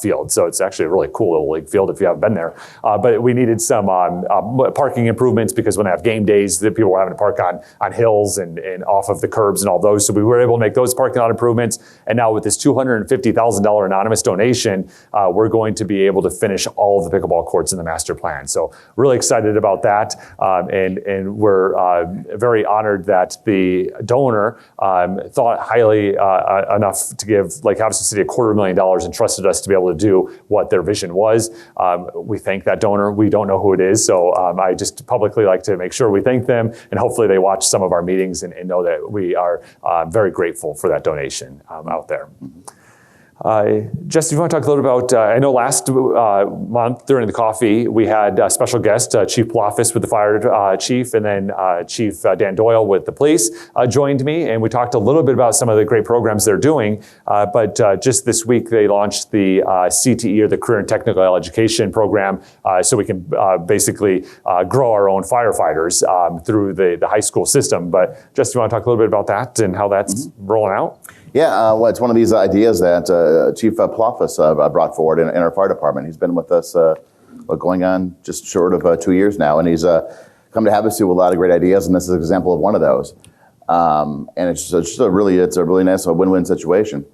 field. So it's actually a really cool Little League field if you haven't been there. But we needed some parking improvements, because when they have game days, that people were having to park on hills and off of the curbs and all those. So we were able to make those parking lot improvements. And now with this $250,000 anonymous donation, we're going to be able to finish all of the pickleball courts in the master plan. So really excited about that. And we're very honored that the donor thought highly enough to give Lake Havasu City $250,000 and trusted us to be able to do what their vision was. We thank that donor. We don't know who it is, so I just publicly like to make sure we thank them, and hopefully they watch some of our meetings and know that we are very grateful for that donation out there. Jesse, you want to talk a little about, I know last month during the coffee, we had a special guest, Chief Palafis with the fire chief, and then Chief Dan Doyle with the police joined me, and we talked a little bit about some of the great programs they're doing. But just this week, they launched the CTE, or the Career and Technical Education Program, so we can basically grow our own firefighters through the high school system. But Jesse, you want to talk a little bit about that and how that's rolling out? Yeah, well, it's one of these ideas that Chief Palafis brought forward in our fire department. He's been with us going on just short of 2 years now, and he's come to Havasu with a lot of great ideas, and this is an example of one of those. And it's a really nice win-win situation.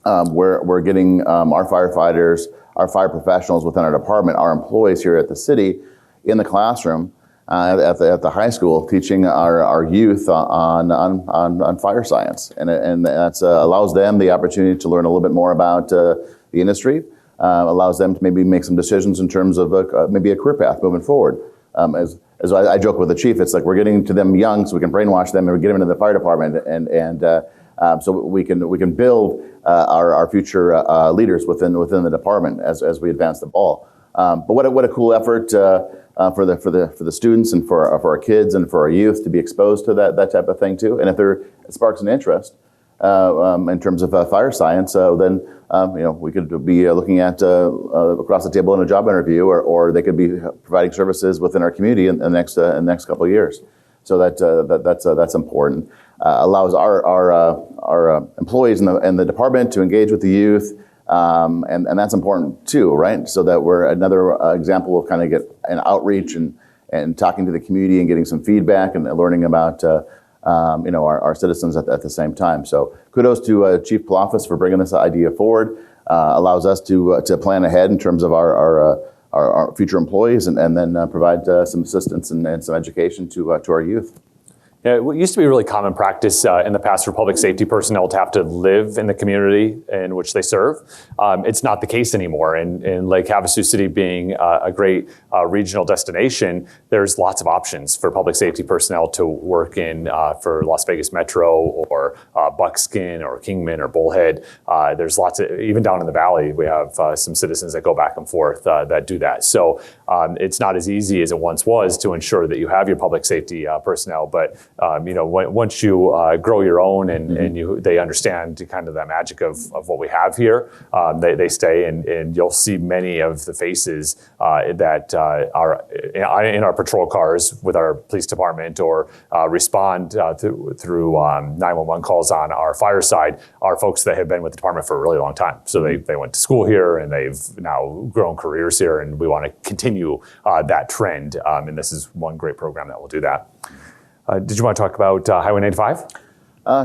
We're getting our firefighters, our fire professionals within our department, our employees here at the city, in the classroom at the high school, teaching our youth on fire science, and that allows them the opportunity to learn a little bit more about the industry, allows them to maybe make some decisions in terms of maybe a career path moving forward. As I joke with the chief, it's like we're getting to them young so we can brainwash them and we get them into the fire department, and so we can build our future leaders within the department as we advance the ball. But what a cool effort for the students and for our kids and for our youth to be exposed to that type of thing too. And if there sparks an interest in terms of fire science, then we could be looking at across the table in a job interview, or they could be providing services within our community in the next couple of years. So that's important. Allows our employees in the department to engage with the youth. And that's important too, right? So that we're another example of kind of get an outreach and talking to the community and getting some feedback and learning about our citizens at the same time. So kudos to Chief Palafis for bringing this idea forward. Allows us to plan ahead in terms of our future employees and then provide some assistance and some education to our youth. Yeah, it used to be a really common practice in the past for public safety personnel to have to live in the community in which they serve. It's not the case anymore. And Lake Havasu City being a great regional destination, there's lots of options for public safety personnel to work in for Las Vegas Metro or Buckskin or Kingman or Bullhead. There's lots of, even down in the valley, we have some citizens that go back and forth that do that. So it's not as easy as it once was to ensure that you have your public safety personnel, but once you grow your own and they understand kind of the magic of what we have here, they stay, and you'll see many of the faces that are in our patrol cars with our police department or respond through 911 calls on our fire side are folks that have been with the department for a really long time. So they went to school here and they've now grown careers here, and we want to continue that trend. And this is one great program that will do that. Did you want to talk about Highway 95?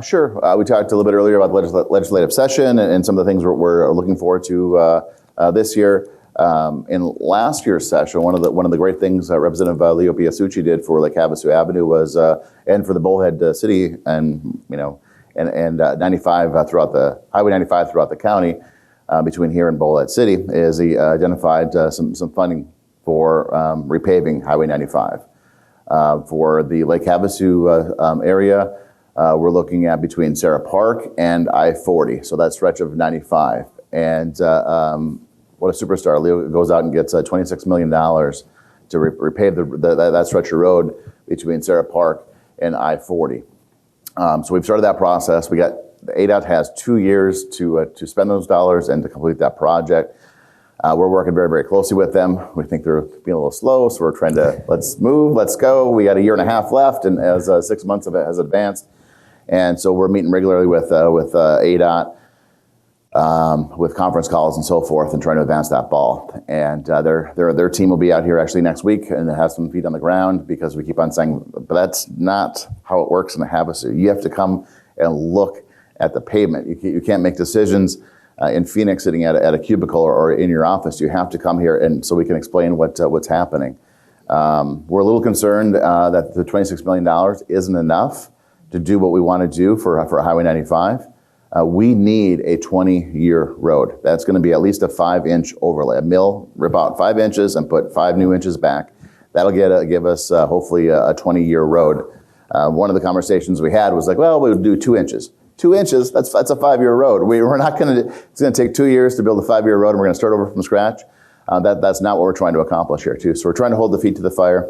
Sure. We talked a little bit earlier about the legislative session and some of the things we're looking forward to this year. In last year's session, one of the great things Representative Leo Biasucci did for Lake Havasu Avenue was, and for the Bullhead City and 95 throughout the Highway 95 throughout the county, between here and Bullhead City, is he identified some funding for repaving Highway 95. For the Lake Havasu area, we're looking at between Sarah Park and I-40, so that stretch of 95. And what a superstar. Leo goes out and gets $26 million to repave that stretch of road between Sarah Park and I-40. So we've started that process. ADOT has 2 years to spend those dollars and to complete that project. We're working very, very closely with them. We think they're being a little slow, so we're trying to, let's move, let's go. We got a year and a half left, and as 6 months of it has advanced. And so we're meeting regularly with ADOT, with conference calls and so forth, and trying to advance that ball. And their team will be out here actually next week and have some feet on the ground, because we keep on saying, but that's not how it works in the Havasu. You have to come and look at the pavement. You can't make decisions in Phoenix sitting at a cubicle or in your office. You have to come here, and so we can explain what's happening. We're a little concerned that the $26 million isn't enough to do what we want to do for Highway 95. We need a 20-year road. That's going to be at least a 5-inch overlay. A mill, rip out 5 inches and put 5 new inches back. That'll give us hopefully a 20-year road. One of the conversations we had was like, well, we would do 2 inches. 2 inches, that's a 5-year road. We're not going to, it's going to take 2 years to build a 5-year road and we're going to start over from scratch. That's not what we're trying to accomplish here too. So we're trying to hold the feet to the fire.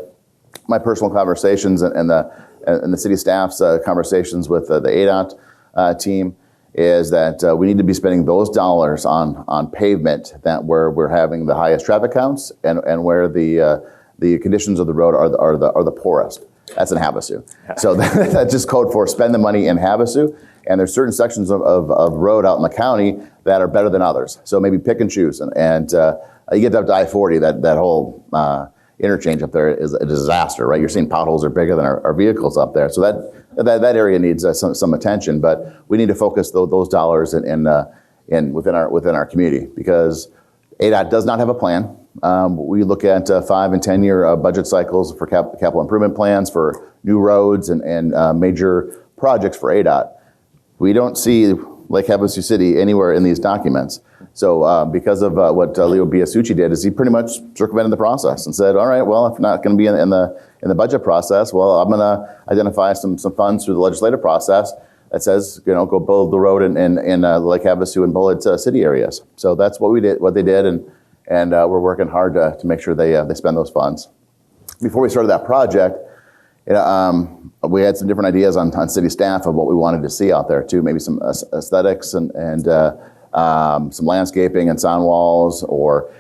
My personal conversations and the city staff's conversations with the ADOT team is that we need to be spending those dollars on pavement that where we're having the highest traffic counts and where the conditions of the road are the poorest. That's in Havasu. So that's just code for spend the money in Havasu. And there's certain sections of road out in the county that are better than others. So maybe pick and choose. And you get up to I-40, that whole interchange up there is a disaster, right? You're seeing potholes are bigger than our vehicles up there. So that area needs some attention. But we need to focus those dollars within our community, because ADOT does not have a plan. We look at 5 and 10 year budget cycles for capital improvement plans for new roads and major projects for ADOT. We don't see Lake Havasu City anywhere in these documents. So because of what Leo Biasucci did, is he pretty much circumvented the process and said, all right, well, if we're not going to be in the budget process, well, I'm going to identify some funds through the legislative process that says, go build the road in Lake Havasu and Bullhead City areas. So that's what they did, and we're working hard to make sure they spend those funds. Before we started that project, we had some different ideas on city staff of what we wanted to see out there too. Maybe some aesthetics and some landscaping and sound walls, or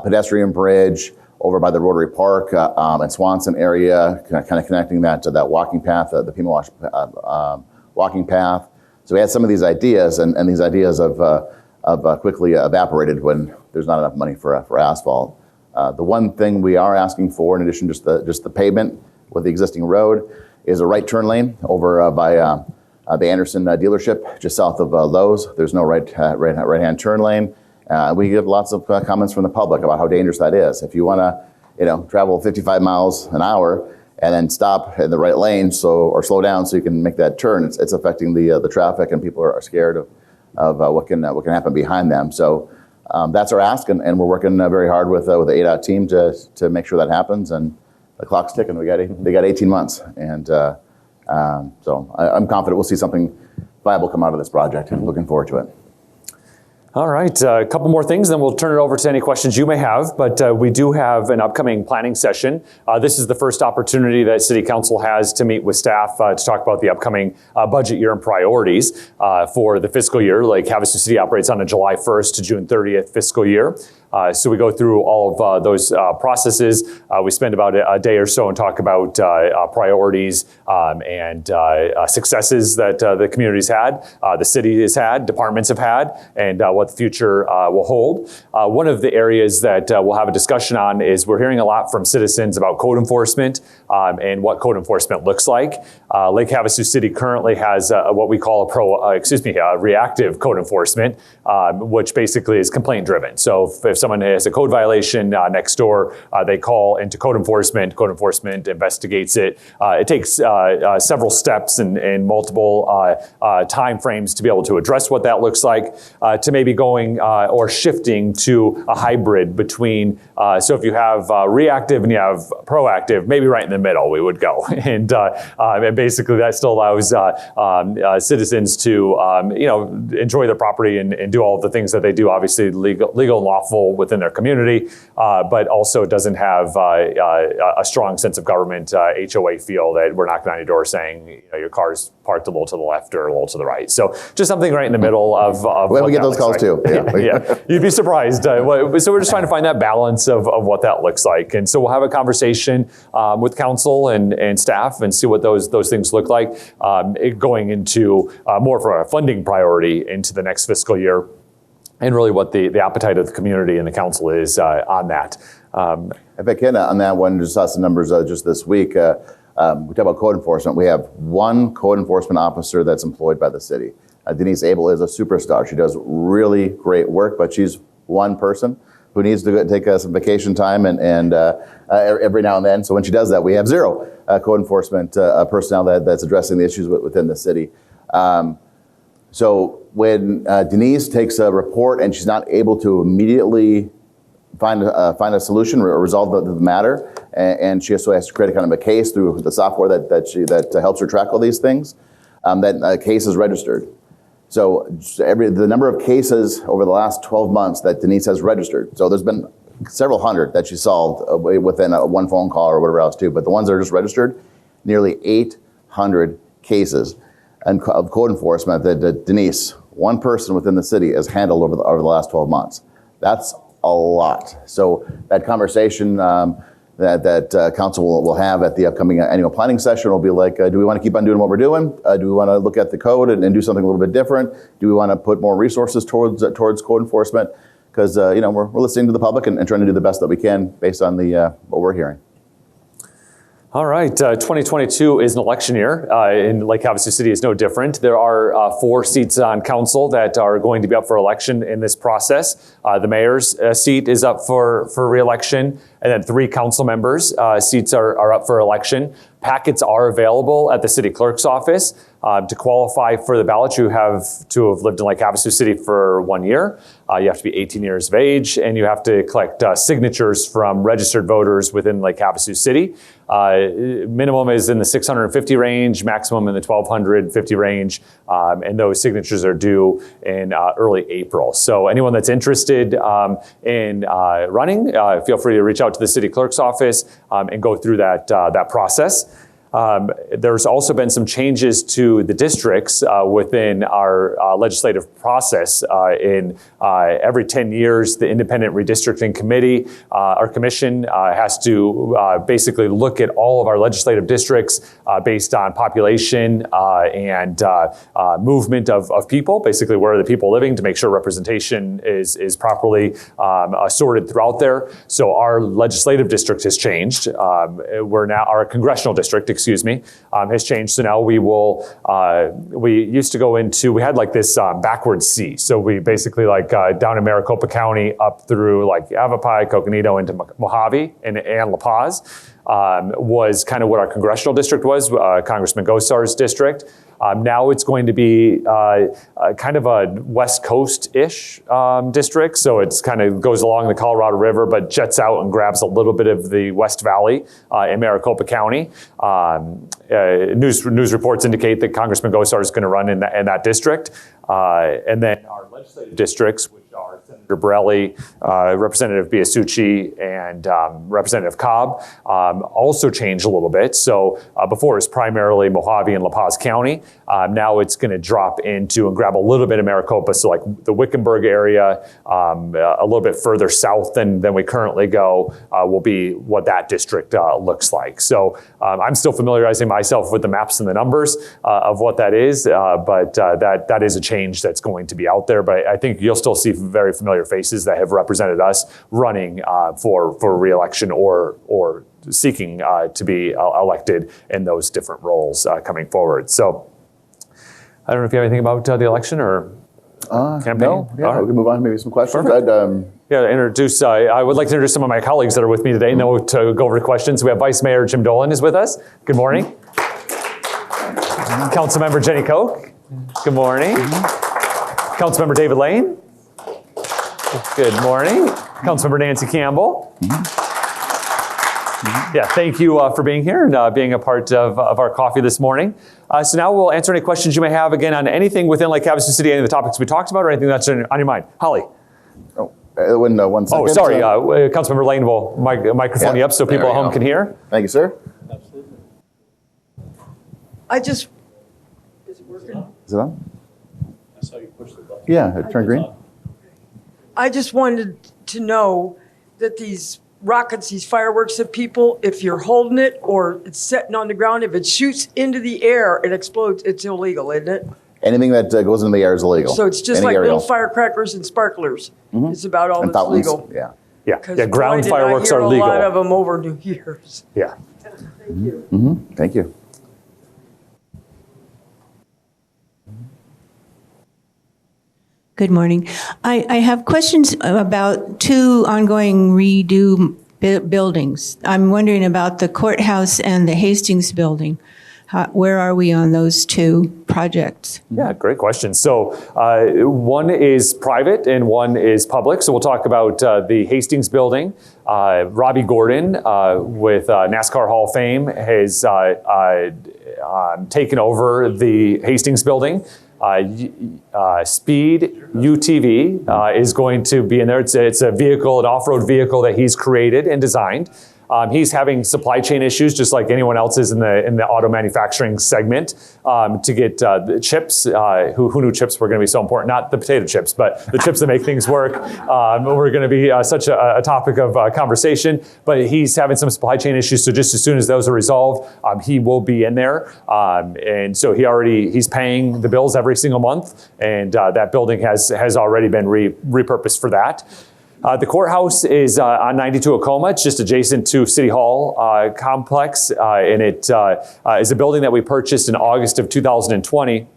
pedestrian bridge over by the Rotary Park and Swanson area, kind of connecting that to that walking path, the Pima walking path. So we had some of these ideas, and these ideas have quickly evaporated when there's not enough money for asphalt. The one thing we are asking for, in addition to just the pavement with the existing road, is a right turn lane over by the Anderson dealership, just south of Lowe's. There's no right-hand turn lane. We get lots of comments from the public about how dangerous that is. If you want to, travel 55 miles an hour and then stop in the right lane or slow down so you can make that turn. It's affecting the traffic, and people are scared of what can happen behind them. So that's our ask, and we're working very hard with the ADOT team to make sure that happens. And the clock's ticking. They got 18 months, and so I'm confident we'll see something viable come out of this project. I'm looking forward to it. All right, a couple more things, then we'll turn it over to any questions you may have. But we do have an upcoming planning session. This is the first opportunity that City Council has to meet with staff to talk about the upcoming budget year and priorities for the fiscal year. Lake Havasu City operates on a July 1st to June 30th fiscal year. So we go through all of those processes. We spend about a day or so and talk about priorities and successes that the community's had, the city has had, departments have had, and what the future will hold. One of the areas that we'll have a discussion on is we're hearing a lot from citizens about code enforcement and what code enforcement looks like. Lake Havasu City currently has what we call a reactive code enforcement, which basically is complaint driven. So if someone has a code violation next door, they call into code enforcement. Code enforcement investigates it. It takes several steps and multiple time frames to be able to address what that looks like, to maybe going or shifting to a hybrid between. So if you have reactive and you have proactive, maybe right in the middle we would go. And basically that still allows citizens to enjoy their property and do all of the things that they do, obviously legal and lawful within their community, but also doesn't have a strong sense of government HOA feel that we're knocking on your door saying your car's parked a little to the left or a little to the right. So just something right in the middle of we get those calls too. Yeah, you'd be surprised. So we're just trying to find that balance of what that looks like. And so we'll have a conversation with council and staff and see what those things look like, going into more of a funding priority into the next fiscal year, and really what the appetite of the community and the council is on that. If I can, on that one, just saw some numbers just this week. We talk about code enforcement. We have one code enforcement officer that's employed by the city. Denise Abel is a superstar. She does really great work, but she's one person who needs to take some vacation time and every now and then. So when she does that, we have zero code enforcement personnel that's addressing the issues within the city. So when Denise takes a report and she's not able to immediately find a solution or resolve the matter, and she also has to create a kind of a case through the software that helps her track all these things, that case is registered. So the number of cases over the last 12 months that Denise has registered, so there's been several hundred that she solved within one phone call or whatever else too, but the ones that are just registered, nearly 800 cases of code enforcement that Denise, one person within the city, has handled over the last 12 months. That's a lot. So that conversation that council will have at the upcoming annual planning session will be like, do we want to keep on doing what we're doing? Do we want to look at the code and do something a little bit different? Do we want to put more resources towards code enforcement? Because we're listening to the public and trying to do the best that we can based on what we're hearing. All right, 2022 is an election year, and Lake Havasu City is no different. There are 4 seats on council that are going to be up for election in this process. The mayor's seat is up for re-election, and then 3 council members' seats are up for election. Packets are available at the city clerk's office. To qualify for the ballot, you have to have lived in Lake Havasu City for 1 year. You have to be 18 years of age, and you have to collect signatures from registered voters within Lake Havasu City. Minimum is in the 650 range, maximum in the 1250 range, and those signatures are due in early April. So anyone that's interested in running, feel free to reach out to the city clerk's office and go through that process. There's also been some changes to the districts within our legislative process. In every 10 years, the Independent Redistricting Committee, our commission, has to basically look at all of our legislative districts based on population and movement of people, basically where are the people living, to make sure representation is properly sorted throughout there. So our legislative district has changed. Our congressional district, has changed. So now we used to go into, we had like this backwards C. So we basically like down in Maricopa County up through like Yavapai, Coconino into Mojave and La Paz was kind of what our congressional district was, Congressman Gosar's district. Now it's going to be kind of a West Coast-ish district. So it's kind of goes along the Colorado River, but jets out and grabs a little bit of the West Valley in Maricopa County. News reports indicate that Congressman Gosar is going to run in that district. And then our legislative districts, which are Senator Borelli, Representative Biasucci, and Representative Cobb, also changed a little bit. So before it was primarily Mojave and La Paz County. Now it's going to drop into and grab a little bit of Maricopa. So like the Wickenburg area, a little bit further south than we currently go, will be what that district looks like. So I'm still familiarizing myself with the maps and the numbers of what that is, but that is a change that's going to be out there. But I think you'll still see very familiar faces that have represented us running for re-election or seeking to be elected in those different roles coming forward. So I don't know if you have anything about the election or campaign. No, yeah, we can move on to maybe some questions. I would like to introduce some of my colleagues that are with me today, and then we'll to go over questions. We have Vice Mayor Jim Dolan is with us. Good morning. Councilmember Jenny Koch. Good morning. Councilmember David Lane. Good morning. Councilmember Nancy Campbell. Yeah, thank you for being here and being a part of our coffee this morning. So now we'll answer any questions you may have, again, on anything within Lake Havasu City, any of the topics we talked about, or anything that's on your mind. Holly. One second. Oh, sorry. Councilmember Lane will microphone you up so people at home can hear. Thank you, sir. Absolutely. Is it on? I saw you push the button. Yeah, it turned green. I just wanted to know that these rockets, these fireworks that people, if you're holding it or it's sitting on the ground, if it shoots into the air and explodes, it's illegal, isn't it? Anything that goes into the air is illegal. So it's just like little firecrackers and sparklers. It's about all that's legal. Yeah. Yeah, ground fireworks are legal. I hear a lot of them over New Year's. Yeah. Thank you. Thank you. Good morning. I have questions about two ongoing redo buildings. I'm wondering about the courthouse and the Hastings building. Where are we on those two projects? Yeah, great question. So one is private and one is public. So we'll talk about the Hastings building. Robbie Gordon with NASCAR Hall of Fame has taken over the Hastings building. Speed UTV is going to be in there. It's a vehicle, an off-road vehicle that he's created and designed. He's having supply chain issues, just like anyone else is in the auto manufacturing segment, to get the chips. Who knew chips were going to be so important? Not the potato chips, but the chips that make things work. We're going to be such a topic of conversation. But he's having some supply chain issues, so just as soon as those are resolved, he will be in there. And so he's paying the bills every single month, and that building has already been repurposed for that. The courthouse is on 92 Acoma. It's just adjacent to City Hall complex, and it is a building that we purchased in August of 2020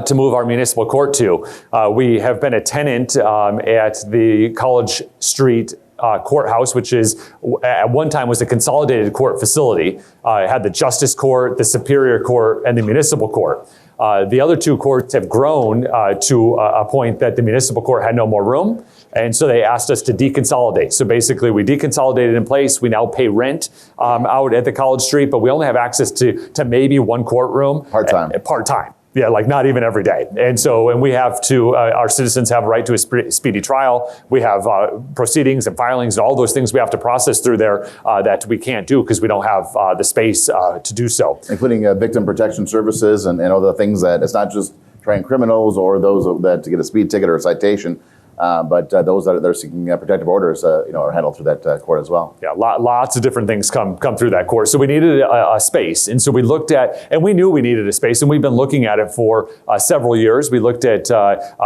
to move our municipal court to. We have been a tenant at the College Street courthouse, which is at one time was a consolidated court facility. It had the Justice Court, the Superior Court, and the Municipal Court. The other two courts have grown to a point that the municipal court had no more room. And so they asked us to deconsolidate. So basically we deconsolidated in place. We now pay rent out at the College Street, but we only have access to maybe one courtroom. Part-time. Part-time. Yeah, like not even every day. And we have to, our citizens have a right to a speedy trial. We have proceedings and filings and all those things we have to process through there that we can't do because we don't have the space to do so. Including victim protection services and other things that it's not just trying criminals or those that to get a speed ticket or a citation. But those that are seeking protective orders, are handled through that court as well. Yeah, lots of different things come through that course. So we needed a space. And so we looked at, and we knew we needed a space, and we've been looking at it for several years. We looked at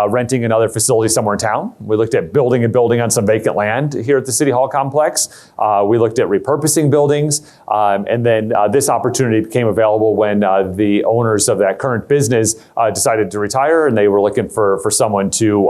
renting another facility somewhere in town. We looked at building a building on some vacant land here at the City Hall complex. We looked at repurposing buildings. And then this opportunity became available when the owners of that current business decided to retire, and they were looking for someone to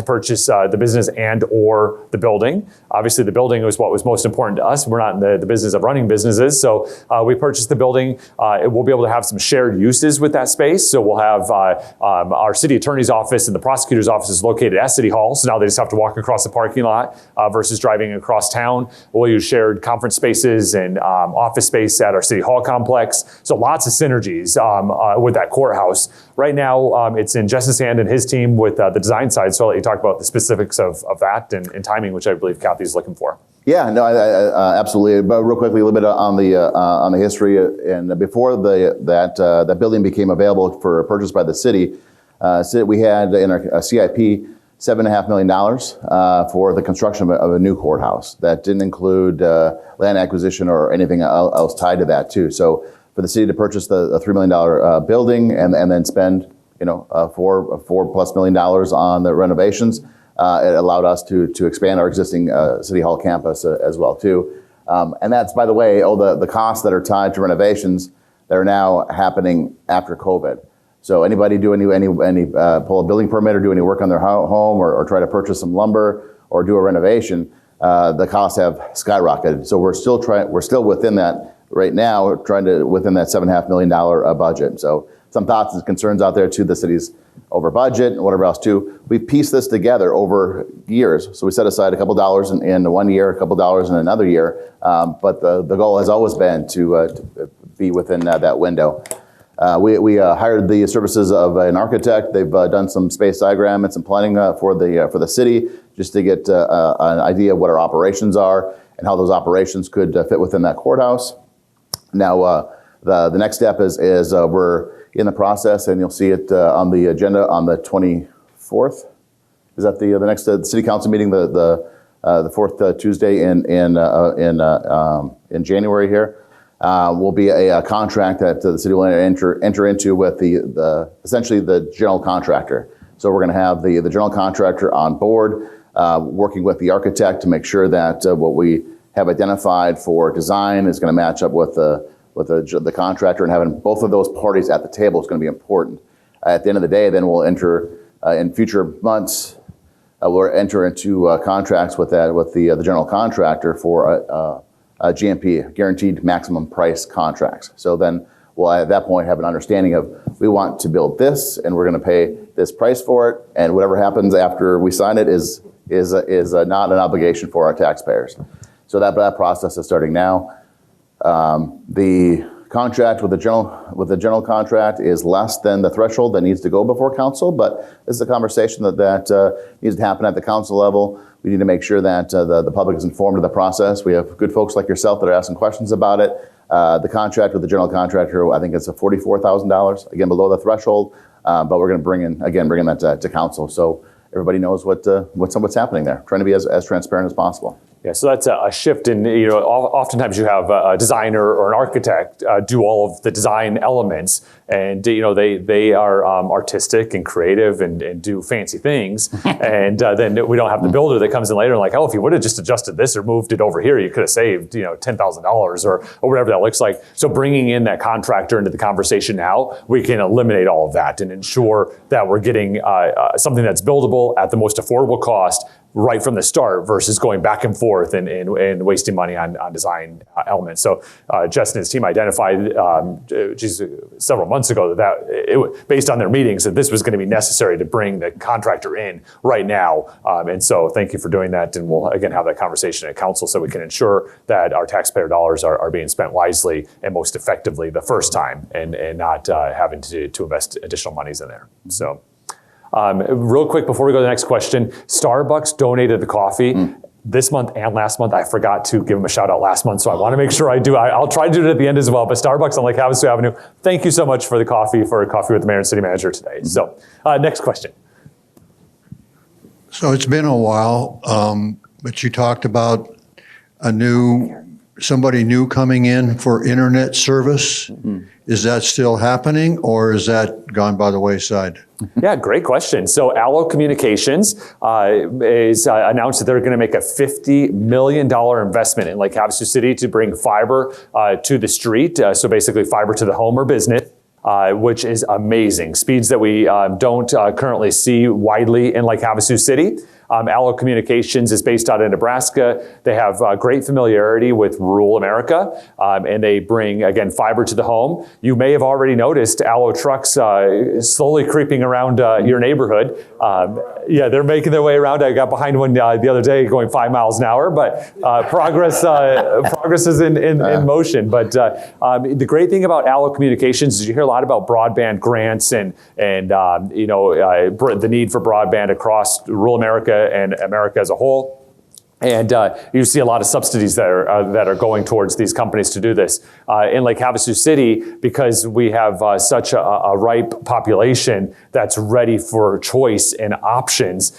purchase the business and or the building. Obviously, the building was what was most important to us. We're not in the business of running businesses, so we purchased the building. We'll be able to have some shared uses with that space. So we'll have our city attorney's office and the prosecutor's office is located at City Hall. So now they just have to walk across the parking lot versus driving across town. We'll use shared conference spaces and office space at our City Hall complex. So lots of synergies with that courthouse. Right now, it's in Justin's hand and his team with the design side. So I'll let you talk about the specifics of that and timing, which I believe Kathy's looking for. Yeah, no, I absolutely. But real quickly, a little bit on the history. And before that building became available for purchase by the city, we had in our CIP $7.5 million for the construction of a new courthouse. That didn't include land acquisition or anything else tied to that too. So for the city to purchase the $3 million building and then spend $4+ million on the renovations, it allowed us to expand our existing City Hall campus as well too. And that's, by the way, the costs that are tied to renovations that are now happening after COVID. So anybody do any pull a building permit or do any work on their home or try to purchase some lumber or do a renovation, the costs have skyrocketed. So we're still within that right now. We're trying to within that $7.5 million budget. So some thoughts and concerns out there too. The city's over budget and whatever else too. We've pieced this together over years. So we set aside a couple dollars in 1 year, a couple dollars in another year. But the goal has always been to be within that window. We hired the services of an architect. They've done some space diagram and some planning for the city, just to get an idea of what our operations are and how those operations could fit within that courthouse. Now, the next step is we're in the process, and you'll see it on the agenda on the 24th. Is that the next city council meeting, the fourth Tuesday in January here? Will be a contract that the city will enter into with essentially the general contractor. So we're going to have the general contractor on board, working with the architect to make sure that what we have identified for design is going to match up with the contractor, and having both of those parties at the table is going to be important. At the end of the day, then we'll enter in future months. We'll enter into contracts with the general contractor for GMP, guaranteed maximum price contracts. So then we'll at that point have an understanding of, we want to build this and we're going to pay this price for it, and whatever happens after we sign it is not an obligation for our taxpayers. So that process is starting now. The contract with the general contract is less than the threshold that needs to go before council, but this is a conversation that needs to happen at the council level. We need to make sure that the public is informed of the process. We have good folks like yourself that are asking questions about it. The contract with the general contractor, I think it's a $44,000, again below the threshold, but we're going to bring in that to council, so everybody knows what's happening there. Trying to be as transparent as possible. Yeah, so that's a shift in, oftentimes you have a designer or an architect do all of the design elements, and they are artistic and creative and do fancy things, and then we don't have the builder that comes in later and like, oh, if you would have just adjusted this or moved it over here, you could have saved $10,000 or whatever that looks like. So bringing in that contractor into the conversation now, we can eliminate all of that and ensure that we're getting something that's buildable at the most affordable cost right from the start versus going back and forth and wasting money on design elements. So Jess and his team identified several months ago that based on their meetings, that this was going to be necessary to bring the contractor in right now. And so thank you for doing that. And we'll again have that conversation at council so we can ensure that our taxpayer dollars are being spent wisely and most effectively the first time and not having to invest additional monies in there. So. Real quick before we go to the next question, Starbucks donated the coffee this month and last month. I forgot to give them a shout out last month, so I want to make sure I do. I'll try to do it at the end as well. But Starbucks on Lake Havasu Avenue, thank you so much for the coffee with the mayor and city manager today. So next question. So it's been a while, but you talked about somebody new coming in for internet service. Mm-hmm. Is that still happening, or is that gone by the wayside? Yeah, great question. So Allo Communications is announced that they're going to make a $50 million investment in Lake Havasu City to bring fiber to the street. So basically fiber to the home or business. Which is amazing. Speeds that we don't currently see widely in Lake Havasu City. Allo Communications is based out of Nebraska. They have great familiarity with rural America, and they bring, again, fiber to the home. You may have already noticed Allo trucks slowly creeping around your neighborhood. Yeah, they're making their way around. I got behind one the other day going 5 miles an hour, but progress is in motion. But the great thing about Allo Communications is you hear a lot about broadband grants and the need for broadband across rural America and America as a whole. And you see a lot of subsidies that are going towards these companies to do this. In Lake Havasu City, because we have such a ripe population that's ready for choice and options,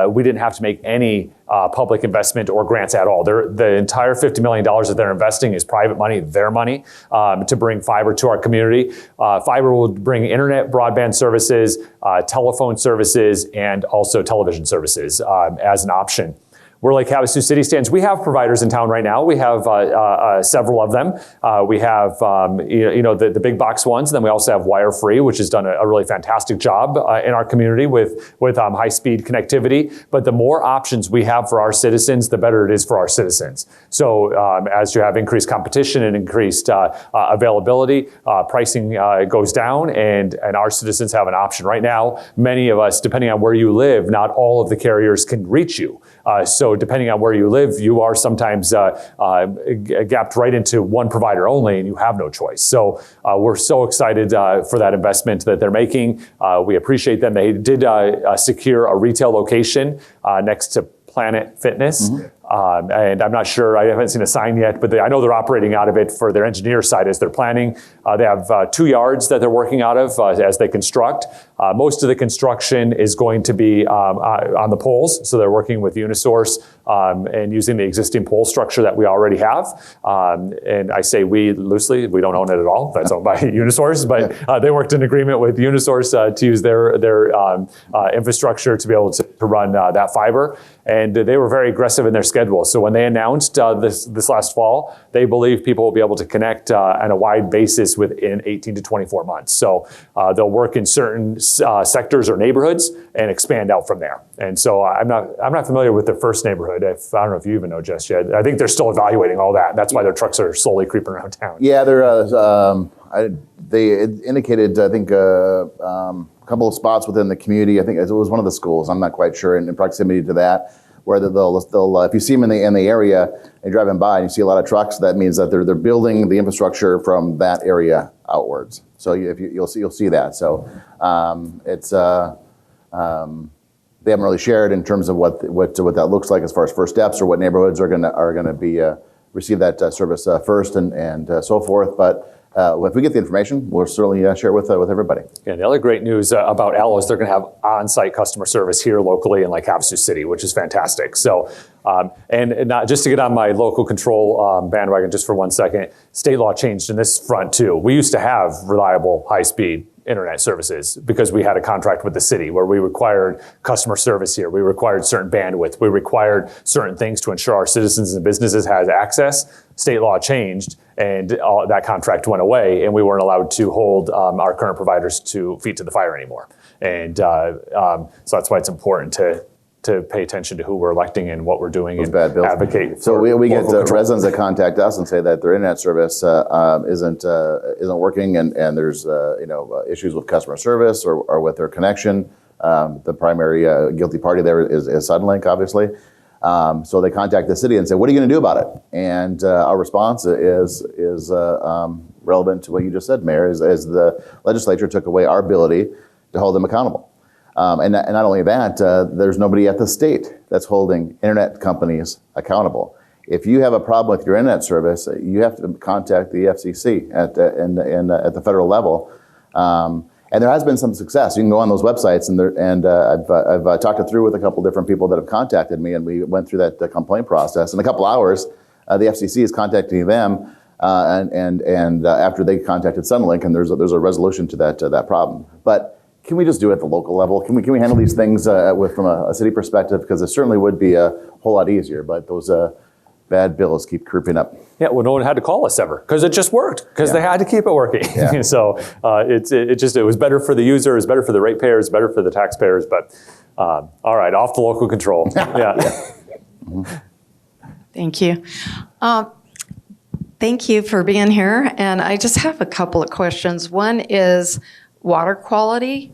we didn't have to make any public investment or grants at all. The entire $50 million that they're investing is private money, their money, to bring fiber to our community. Fiber will bring internet, broadband services, telephone services, and also television services as an option. Where Lake Havasu City stands, we have providers in town right now. We have several of them. We have the big box ones, and then we also have Wire Free, which has done a really fantastic job in our community with high speed connectivity. But the more options we have for our citizens, the better it is for our citizens. So as you have increased competition and increased availability, pricing goes down, and our citizens have an option. Right now, many of us, depending on where you live, not all of the carriers can reach you. So depending on where you live, you are sometimes gapped right into one provider only, and you have no choice. So we're so excited for that investment that they're making. We appreciate them. They did secure a retail location next to Planet Fitness. Mm-hmm. And I'm not sure, I haven't seen a sign yet, but I know they're operating out of it for their engineer side as they're planning. They have 2 yards that they're working out of as they construct. Most of the construction is going to be on the poles. So they're working with Unisource and using the existing pole structure that we already have. And I say we loosely, we don't own it at all. That's owned by Unisource, but they worked in agreement with Unisource to use their infrastructure to be able to run that fiber. And they were very aggressive in their schedule. So when they announced this last fall, they believe people will be able to connect on a wide basis within 18 to 24 months. So they'll work in certain sectors or neighborhoods and expand out from there. And so I'm not familiar with the first neighborhood. I don't know if you even know just yet. I think they're still evaluating all that. That's why their trucks are slowly creeping around town. Yeah, they indicated, I think, a couple of spots within the community. I think it was one of the schools. I'm not quite sure in proximity to that, where they'll if you see them in the area and you're driving by and you see a lot of trucks, that means that they're building the infrastructure from that area outwards. So you'll see that. So it's they haven't really shared in terms of what that looks like as far as first steps or what neighborhoods are gonna be receive that service first and so forth. But if we get the information, we'll certainly share it with everybody. Yeah, the other great news about Allo is they're going to have on-site customer service here locally in Lake Havasu City, which is fantastic. So, and not just to get on my local control bandwagon just for 1 second, state law changed in this front too. We used to have reliable, high-speed internet services because we had a contract with the city where we required customer service here. We required certain bandwidth. We required certain things to ensure our citizens and businesses had access. State law changed and that contract went away and we weren't allowed to hold our current providers to feet to the fire anymore. And so that's why it's important to pay attention to who we're electing and what we're doing and advocate. So we get residents that contact us and say that their internet service isn't working and there's issues with customer service or with their connection. The primary guilty party there is Suddenlink, obviously. So they contact the city and say, "What are you going to do about it?" And our response is relevant to what you just said, Mayor. Is the legislature took away our ability to hold them accountable. And not only that, there's nobody at the state that's holding internet companies accountable. If you have a problem with your internet service, you have to contact the FCC at the federal level. And there has been some success. You can go on those websites, and I've talked it through with a couple different people that have contacted me, and we went through that complaint process. In a couple hours, the FCC is contacting them, and after they contacted Sunlink, and there's a resolution to that problem. But can we just do it at the local level? Can we handle these things from a city perspective? Because it certainly would be a whole lot easier. But those bad bills keep creeping up. Yeah, well, no one had to call us ever because it just worked because they had to keep it working. Yeah. So it was better for the user, it was better for the ratepayers, better for the taxpayers. But all right, off the local control. Yeah. Thank you. Thank you for being here. And I just have a couple of questions. One is water quality.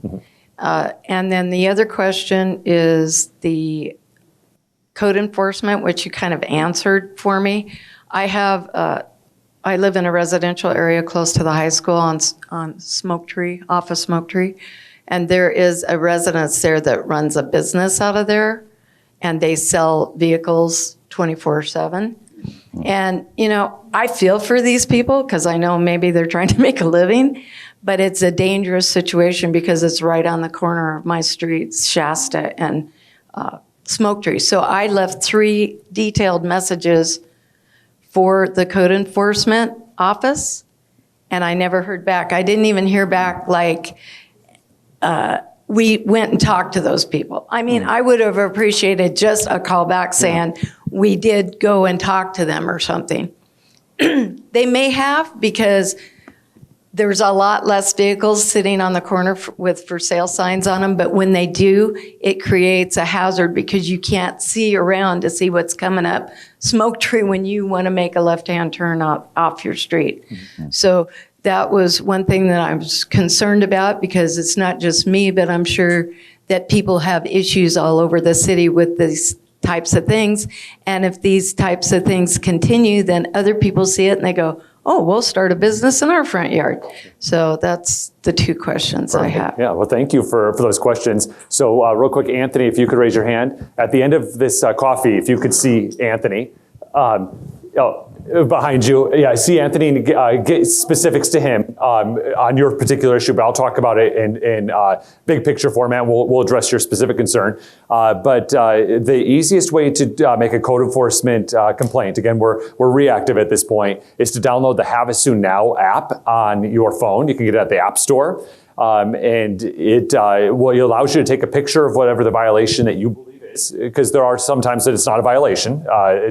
And then the other question is the code enforcement, which you kind of answered for me. I live in a residential area close to the high school on Smoke Tree, off of Smoke Tree. And there is a residence there that runs a business out of there. And they sell vehicles 24/7. And, I feel for these people because I know maybe they're trying to make a living, but it's a dangerous situation because it's right on the corner of my streets, Shasta and Smoke Tree. So I left 3 detailed messages for the code enforcement office, and I never heard back. I didn't even hear back we went and talked to those people. I mean, I would have appreciated just a call back saying we did go and talk to them or something. They may have, because there's a lot less vehicles sitting on the corner with for sale signs on them, but when they do, it creates a hazard because you can't see around to see what's coming up Smoke Tree when you want to make a left-hand turn off your street. So that was one thing that I was concerned about because it's not just me, but I'm sure that people have issues all over the city with these types of things. And if these types of things continue, then other people see it and they go, oh, we'll start a business in our front yard. So that's the 2 questions I have. Yeah, well, thank you for those questions. So real quick, Anthony, if you could raise your hand. At the end of this coffee, if you could see Anthony. Behind you. Yeah, I see Anthony, and get specifics to him on your particular issue, but I'll talk about it in big picture format. We'll address your specific concern. But the easiest way to make a code enforcement complaint, again, we're reactive at this point, is to download the Have a Soon Now app on your phone. You can get it at the App Store. And it allows you to take a picture of whatever the violation that you believe, because there are some times that it's not a violation.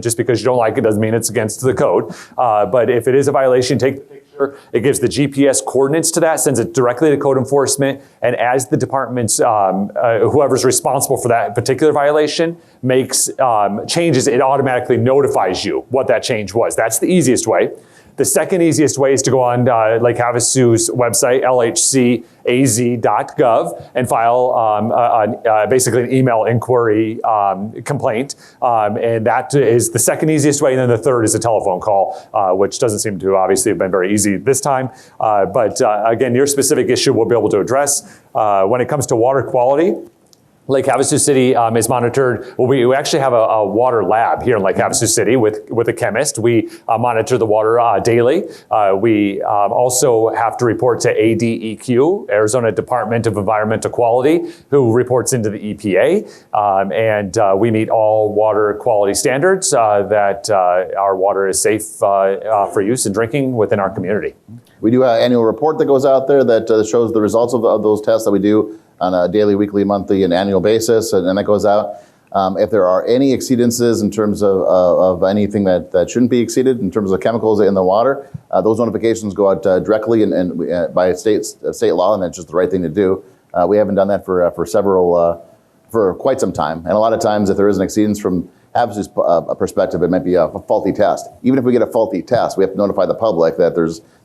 Just because you don't like it doesn't mean it's against the code. But if it is a violation, take the picture. It gives the GPS coordinates to that, sends it directly to code enforcement. And as the department's, whoever's responsible for that particular violation makes changes, it automatically notifies you what that change was. That's the easiest way. The second easiest way is to go on Lake Havasu's website, lhcaz.gov, and file basically an email inquiry complaint. And that is the second easiest way. And then the third is a telephone call, which doesn't seem to obviously have been very easy this time. But again, your specific issue we'll be able to address. When it comes to water quality, Lake Havasu City is monitored. Well, we actually have a water lab here in Lake Havasu City with a chemist. We monitor the water daily. We also have to report to ADEQ, Arizona Department of Environmental Quality, who reports into the EPA. And we meet all water quality standards that our water is safe for use and drinking within our community. We do an annual report that goes out there that shows the results of those tests that we do on a daily, weekly, monthly, and annual basis, and that goes out. If there are any exceedances in terms of anything that shouldn't be exceeded in terms of chemicals in the water, those notifications go out directly and by state law, and that's just the right thing to do. We haven't done that for quite some time, and a lot of times if there is an exceedance from Havasu's perspective, it might be a faulty test. Even if we get a faulty test, we have to notify the public that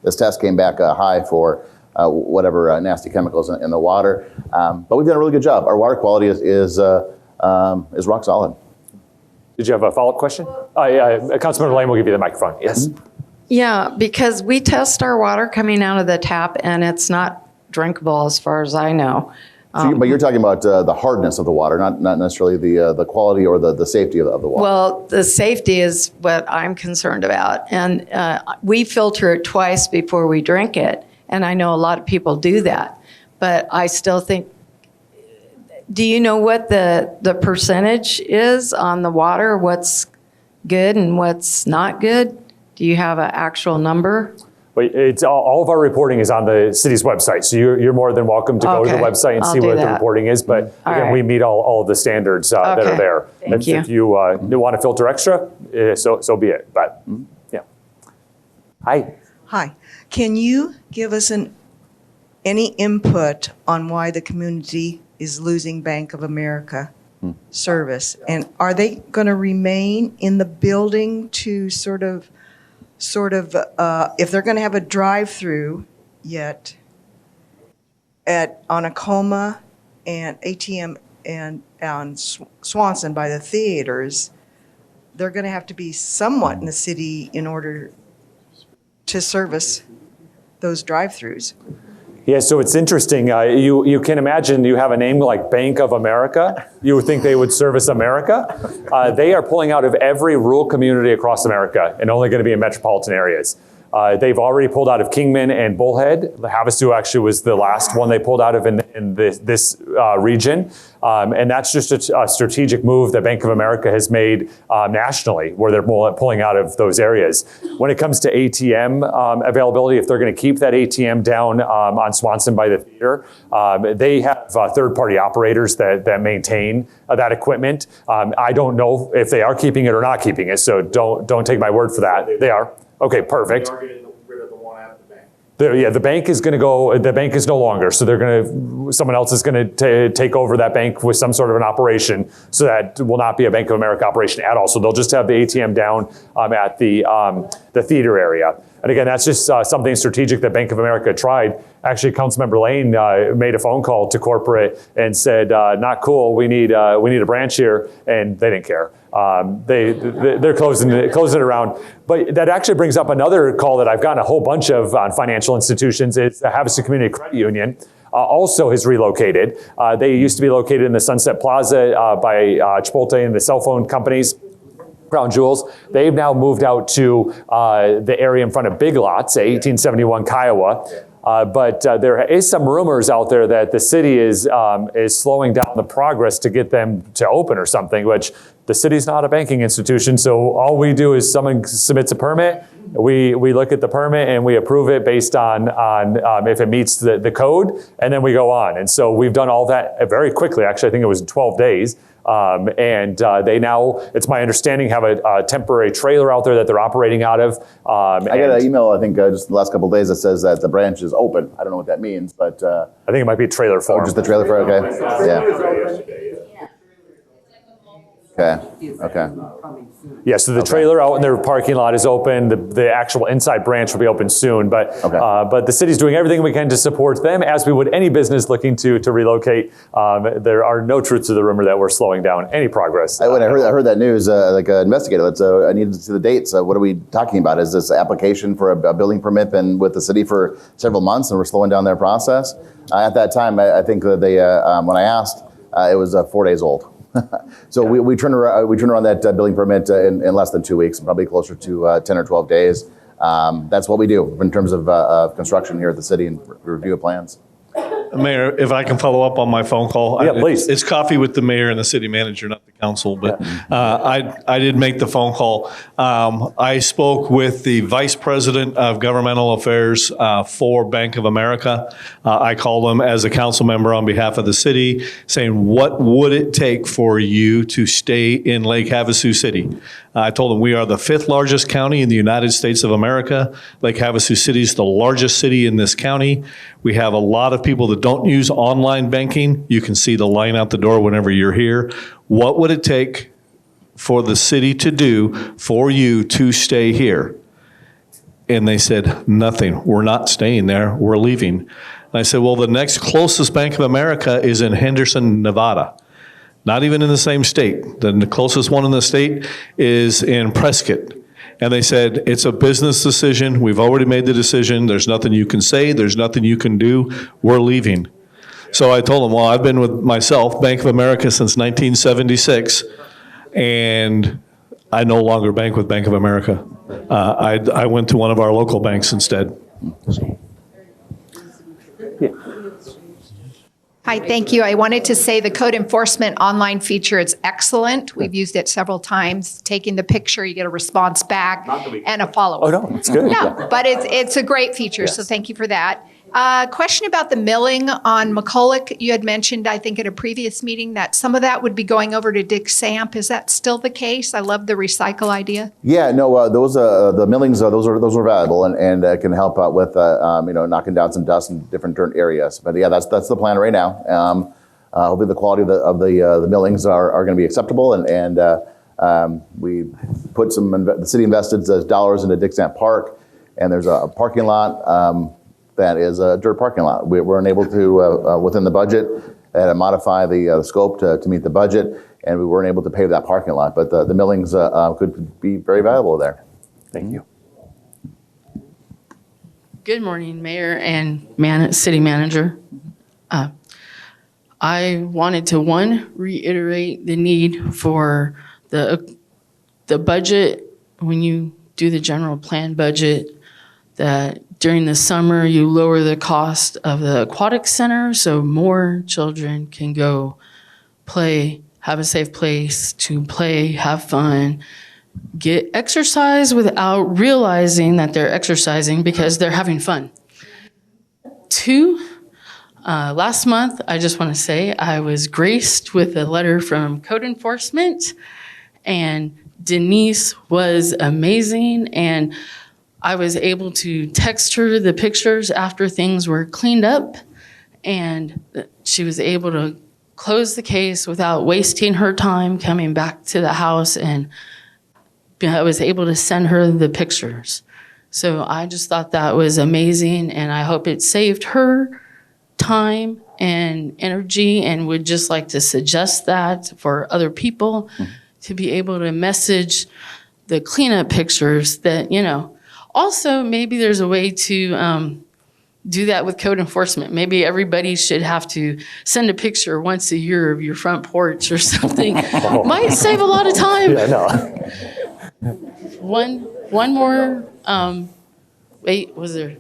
this test came back high for whatever nasty chemicals in the water. But we've done a really good job. Our water quality is rock solid. Did you have a follow-up question? Councilmember Lane will give you the microphone. Yes. Yeah, because we test our water coming out of the tap, and it's not drinkable as far as I know. But you're talking about the hardness of the water, not necessarily the quality or the safety of the water. Well, the safety is what I'm concerned about. And we filter it twice before we drink it. And I know a lot of people do that. but I still think, do you know what the percentage is on the water? What's good and what's not good? Do you have an actual number? But it's all of our reporting is on the city's website, so you're more than welcome to go to the Okay, website and I'll see do what the that. reporting is. But All again, right. we meet all of the standards that are Okay, there. thank you. If you want to filter extra, so be it. But yeah. Hi. Hi. Can you give us any input on why the community is losing Bank of America service? And are they going to remain in the building to sort of, if they're going to have a drive-through yet on Acoma and ATM and on Swanson by the theaters, they're going to have to be somewhat in the city in order to service those drive-throughs. Yeah, so it's interesting. You can imagine you have a name like Bank of America. You would think they would service America. They are pulling out of every rural community across America and only going to be in metropolitan areas. They've already pulled out of Kingman and Bullhead. Havasu actually was the last one they pulled out of in this region. And that's just a strategic move that Bank of America has made nationally, where they're pulling out of those areas. When it comes to ATM availability, if they're going to keep that ATM down on Swanson by the theater, they have third-party operators that maintain that equipment. I don't know if they are keeping it or not keeping it, so don't take my word for that. They are. Okay, perfect. They are getting rid of the one at the bank. The bank is going to go. The bank is no longer. So someone else is going to take over that bank with some sort of an operation. So that will not be a Bank of America operation at all. So they'll just have the ATM down at the theater area. And again, that's just something strategic that Bank of America tried. Actually, Councilmember Lane made a phone call to corporate and said, "Not cool. We need a branch here," and they didn't care. They're closing it around. But that actually brings up another call that I've gotten a whole bunch of on financial institutions. Is the Havasu Community Credit Union also has relocated. They used to be located in the Sunset Plaza by Chipotle and the cell phone companies. Crown Jewels. They've now moved out to the area in front of Big Lots at 1871 Kiowa. But there is some rumors out there that the city is slowing down the progress to get them to open or something, which the city's not a banking institution. So all we do is someone submits a permit. We look at the permit and we approve it based on if it meets the code, and then we go on. And so we've done all that very quickly. Actually, I think it was 12 days. They now, it's my understanding, have a temporary trailer out there that they're operating out of. I got an email, I think, just the last couple of days that says that the branch is open. I don't know what that means, but... I think it might be trailer form. just the trailer for, okay. Yeah. Okay. Yeah, so the trailer out in their parking lot is open. The actual inside branch will be open soon. But the city's doing everything we can to support them, as we would any business looking to relocate. There are no truths to the rumor that we're slowing down any progress. When I heard that news, like an investigator, I needed to see the dates. What are we talking about? Is this application for a building permit been with the city for several months and we're slowing down their process? At that time, I think that they, when I asked, it was 4 days old. So we turn around that building permit in less than 2 weeks, probably closer to 10 or 12 days. That's what we do in terms of construction here at the city and review of plans. Mayor, if I can follow up on my phone call. Yeah, please. It's coffee with the mayor and the city manager, not the council, but I did make the phone call. I spoke with the vice president of governmental affairs for Bank of America. I called him as a council member on behalf of the city, saying, what would it take for you to stay in Lake Havasu City? I told him we are the 5th largest county in the United States of America. Lake Havasu City is the largest city in this county. We have a lot of people that don't use online banking. You can see the line out the door whenever you're here. What would it take for the city to do for you to stay here? And they said, nothing. We're not staying there. We're leaving. And I said, well, the next closest Bank of America is in Henderson, Nevada. Not even in the same state. The closest one in the state is in Prescott. And they said, it's a business decision. We've already made the decision. There's nothing you can say. There's nothing you can do. We're leaving. So I told them, well, I've been with myself, Bank of America, since 1976, and I no longer bank with Bank of America. I went to one of our local banks instead. Hi, thank you. I wanted to say the code enforcement online feature is excellent. We've used it several times. Taking the picture, you get a response back and a follow-up. Oh, no, it's good. No, but it's a great feature, so thank you for that. Question about the milling on McCulloch. You had mentioned, I think, at a previous meeting that some of that would be going over to Dick Samp. Is that still the case? I love the recycle idea. Yeah, no, those the millings, those are valuable and can help out with knocking down some dust in different areas. But yeah, that's the plan right now. Hopefully, the quality of the millings are going to be acceptable, and we put the city invested dollars into Dick Samp Park, and there's a parking lot. That is a dirt parking lot. We weren't able to, within the budget, modify the scope to meet the budget, and we weren't able to pave that parking lot. But the millings could be very valuable there. Thank you. Good morning, Mayor and City Manager. I wanted to, reiterate the need for the budget, when you do the general plan budget, that during the summer, you lower the cost of the aquatic center so more children can go play, have a safe place to play, have fun, get exercise without realizing that they're exercising because they're having fun. 2, last month, I just want to say I was graced with a letter from code enforcement, and Denise was amazing, and I was able to text her the pictures after things were cleaned up, and she was able to close the case without wasting her time coming back to the house, and I was able to send her the pictures. So I just thought that was amazing, and I hope it saved her time and energy, and would just like to suggest that for other people to be able to message the cleanup pictures that, Also, maybe there's a way to do that with code enforcement. Maybe everybody should have to send a picture once a year of your front porch or something. Might save a lot of time. Yeah, no. One more. Was there?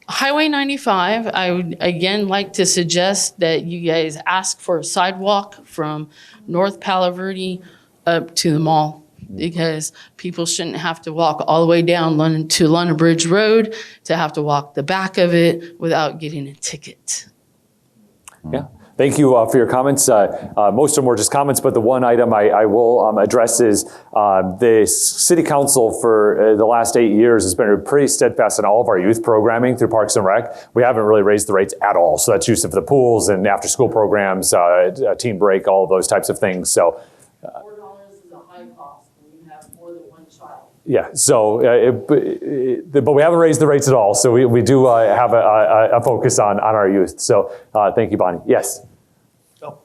Highway 95, I would again like to suggest that you guys ask for a sidewalk from North Palo Verde up to the mall, because people shouldn't have to walk all the way down to London Bridge Road to have to walk the back of it without getting a ticket. Yeah. Thank you for your comments. Most of them were just comments, but the one item I will address is the City Council for the last 8 years has been pretty steadfast in all of our youth programming through Parks and Rec. We haven't really raised the rates at all. So that's use of the pools and after-school programs, teen break, all of those types of things. So. $4 is a high cost when you have more than one child. Yeah, so, but we haven't raised the rates at all, so we do have a focus on our youth. So thank you, Bonnie. Yes? Oh,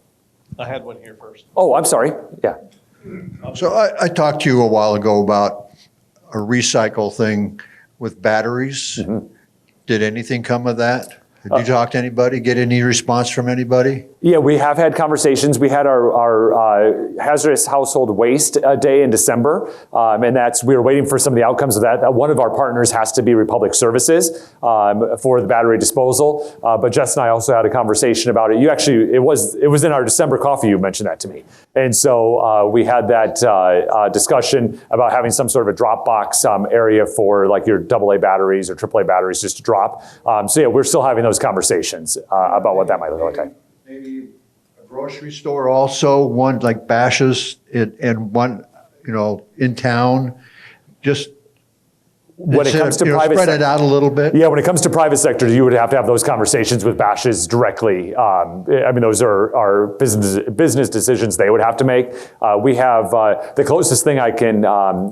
I had one here first. Oh, I'm sorry. Yeah. So I talked to you a while ago about a recycle thing with batteries. Mm-hmm. Did anything come of that? Did you talk to anybody? Get any response from anybody? Yeah, we have had conversations. We had our hazardous household waste day in December, and we were waiting for some of the outcomes of that. One of our partners has to be Republic Services for the battery disposal, but Jess and I also had a conversation about it. It was in our December coffee. You mentioned that to me, and so we had that discussion about having some sort of a drop box area for like your AA batteries or AAA batteries just to drop. So yeah, we're still having those conversations about what that might look like. Maybe a grocery store also, one like Bash's and one, in town, just when it comes to private spread sector, it out a little bit. Yeah, when it comes to private sector, you would have to have those conversations with Bash's directly. Those are business decisions they would have to make. We have the closest thing I can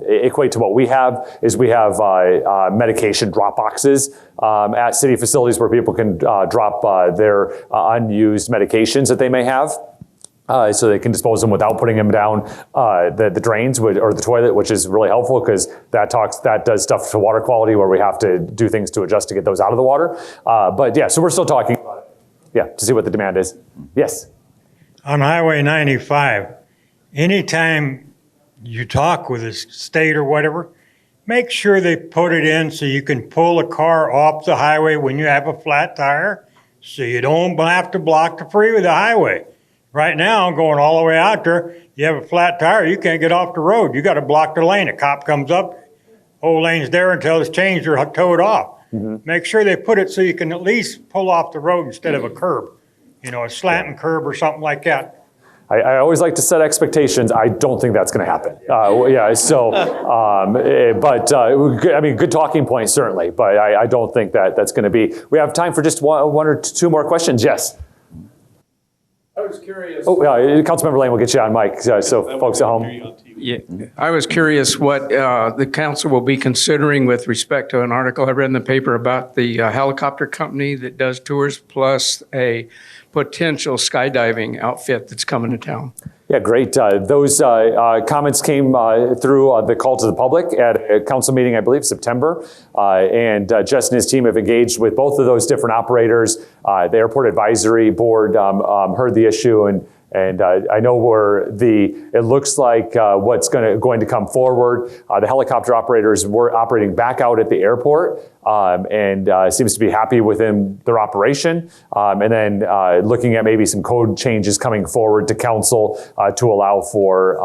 equate to what we have is we have medication drop boxes at city facilities where people can drop their unused medications that they may have. So they can dispose them without putting them down the drains or the toilet, which is really helpful because that does stuff to water quality where we have to do things to adjust to get those out of the water. But yeah, so we're still talking about it. Yeah, to see what the demand is. Yes. On Highway 95, anytime you talk with the state or whatever, make sure they put it in so you can pull a car off the highway when you have a flat tire. so you don't have to block the freeway, the highway. Right now, going all the way out there, you have a flat tire, you can't get off the road. You got to block the lane. A cop comes up, whole lane's there until it's changed or towed off. Make sure they put it so you can at least pull off the road instead of a curb, a slanting curb or something like that. I always like to set expectations. I don't think that's going to happen. Good talking point, certainly, but I don't think that's going to be. We have time for just one or two more questions. Yes. I was curious. Councilmember Lane will get you on mic, so folks at home. Yeah, I was curious what the council will be considering with respect to an article I read in the paper about the helicopter company that does tours, plus a potential skydiving outfit that's coming to town. Yeah, great. Those comments came through the call to the public at a council meeting, I believe, September. And Jess and his team have engaged with both of those different operators. The Airport Advisory Board heard the issue, and I know it looks like what's going to come forward. The helicopter operators were operating back out at the airport and seems to be happy within their operation. And then looking at maybe some code changes coming forward to council to allow for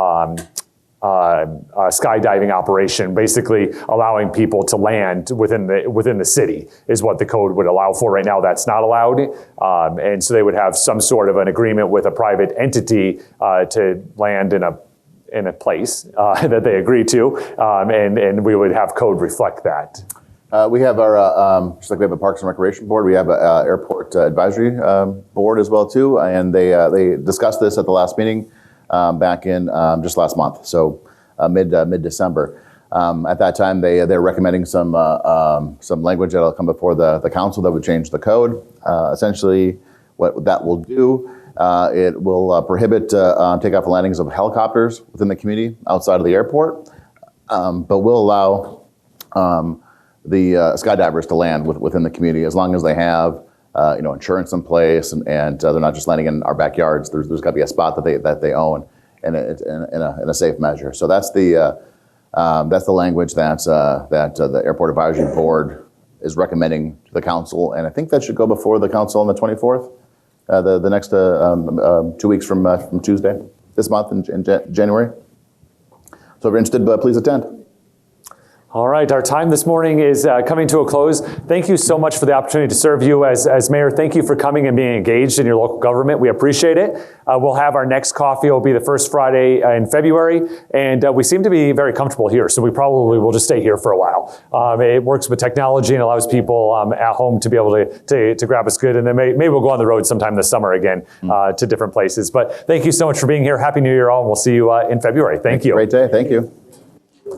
skydiving operation, basically allowing people to land within the city is what the code would allow for. Right now, that's not allowed. And so they would have some sort of an agreement with a private entity to land in a place that they agree to. And we would have code reflect that. We have our, just like we have a Parks and Recreation Board, we have an Airport Advisory Board as well too. And they discussed this at the last meeting. Back in just last month, so mid-December. At that time, they're recommending some language that'll come before the council that would change the code. Essentially, what that will do, it will prohibit takeoff and landings of helicopters within the community outside of the airport, but will allow the skydivers to land within the community as long as they have insurance in place, and they're not just landing in our backyards. There's got to be a spot that they own, and in a safe measure. So that's the language that the Airport Advisory Board is recommending to the council, and I think that should go before the council on the 24th, the next 2 weeks from Tuesday this month in January. So if you're interested, please attend. All right, our time this morning is coming to a close. Thank you so much for the opportunity to serve you as mayor. Thank you for coming and being engaged in your local government. We appreciate it. We'll have our next coffee. It'll be the first Friday in February, and we seem to be very comfortable here, so we probably will just stay here for a while. It works with technology and allows people at home to be able to grab us good, and then maybe we'll go on the road sometime this summer again to different places. But thank you so much for being here. Happy New Year all, and we'll see you in February. Thank you. Great day. Thank you.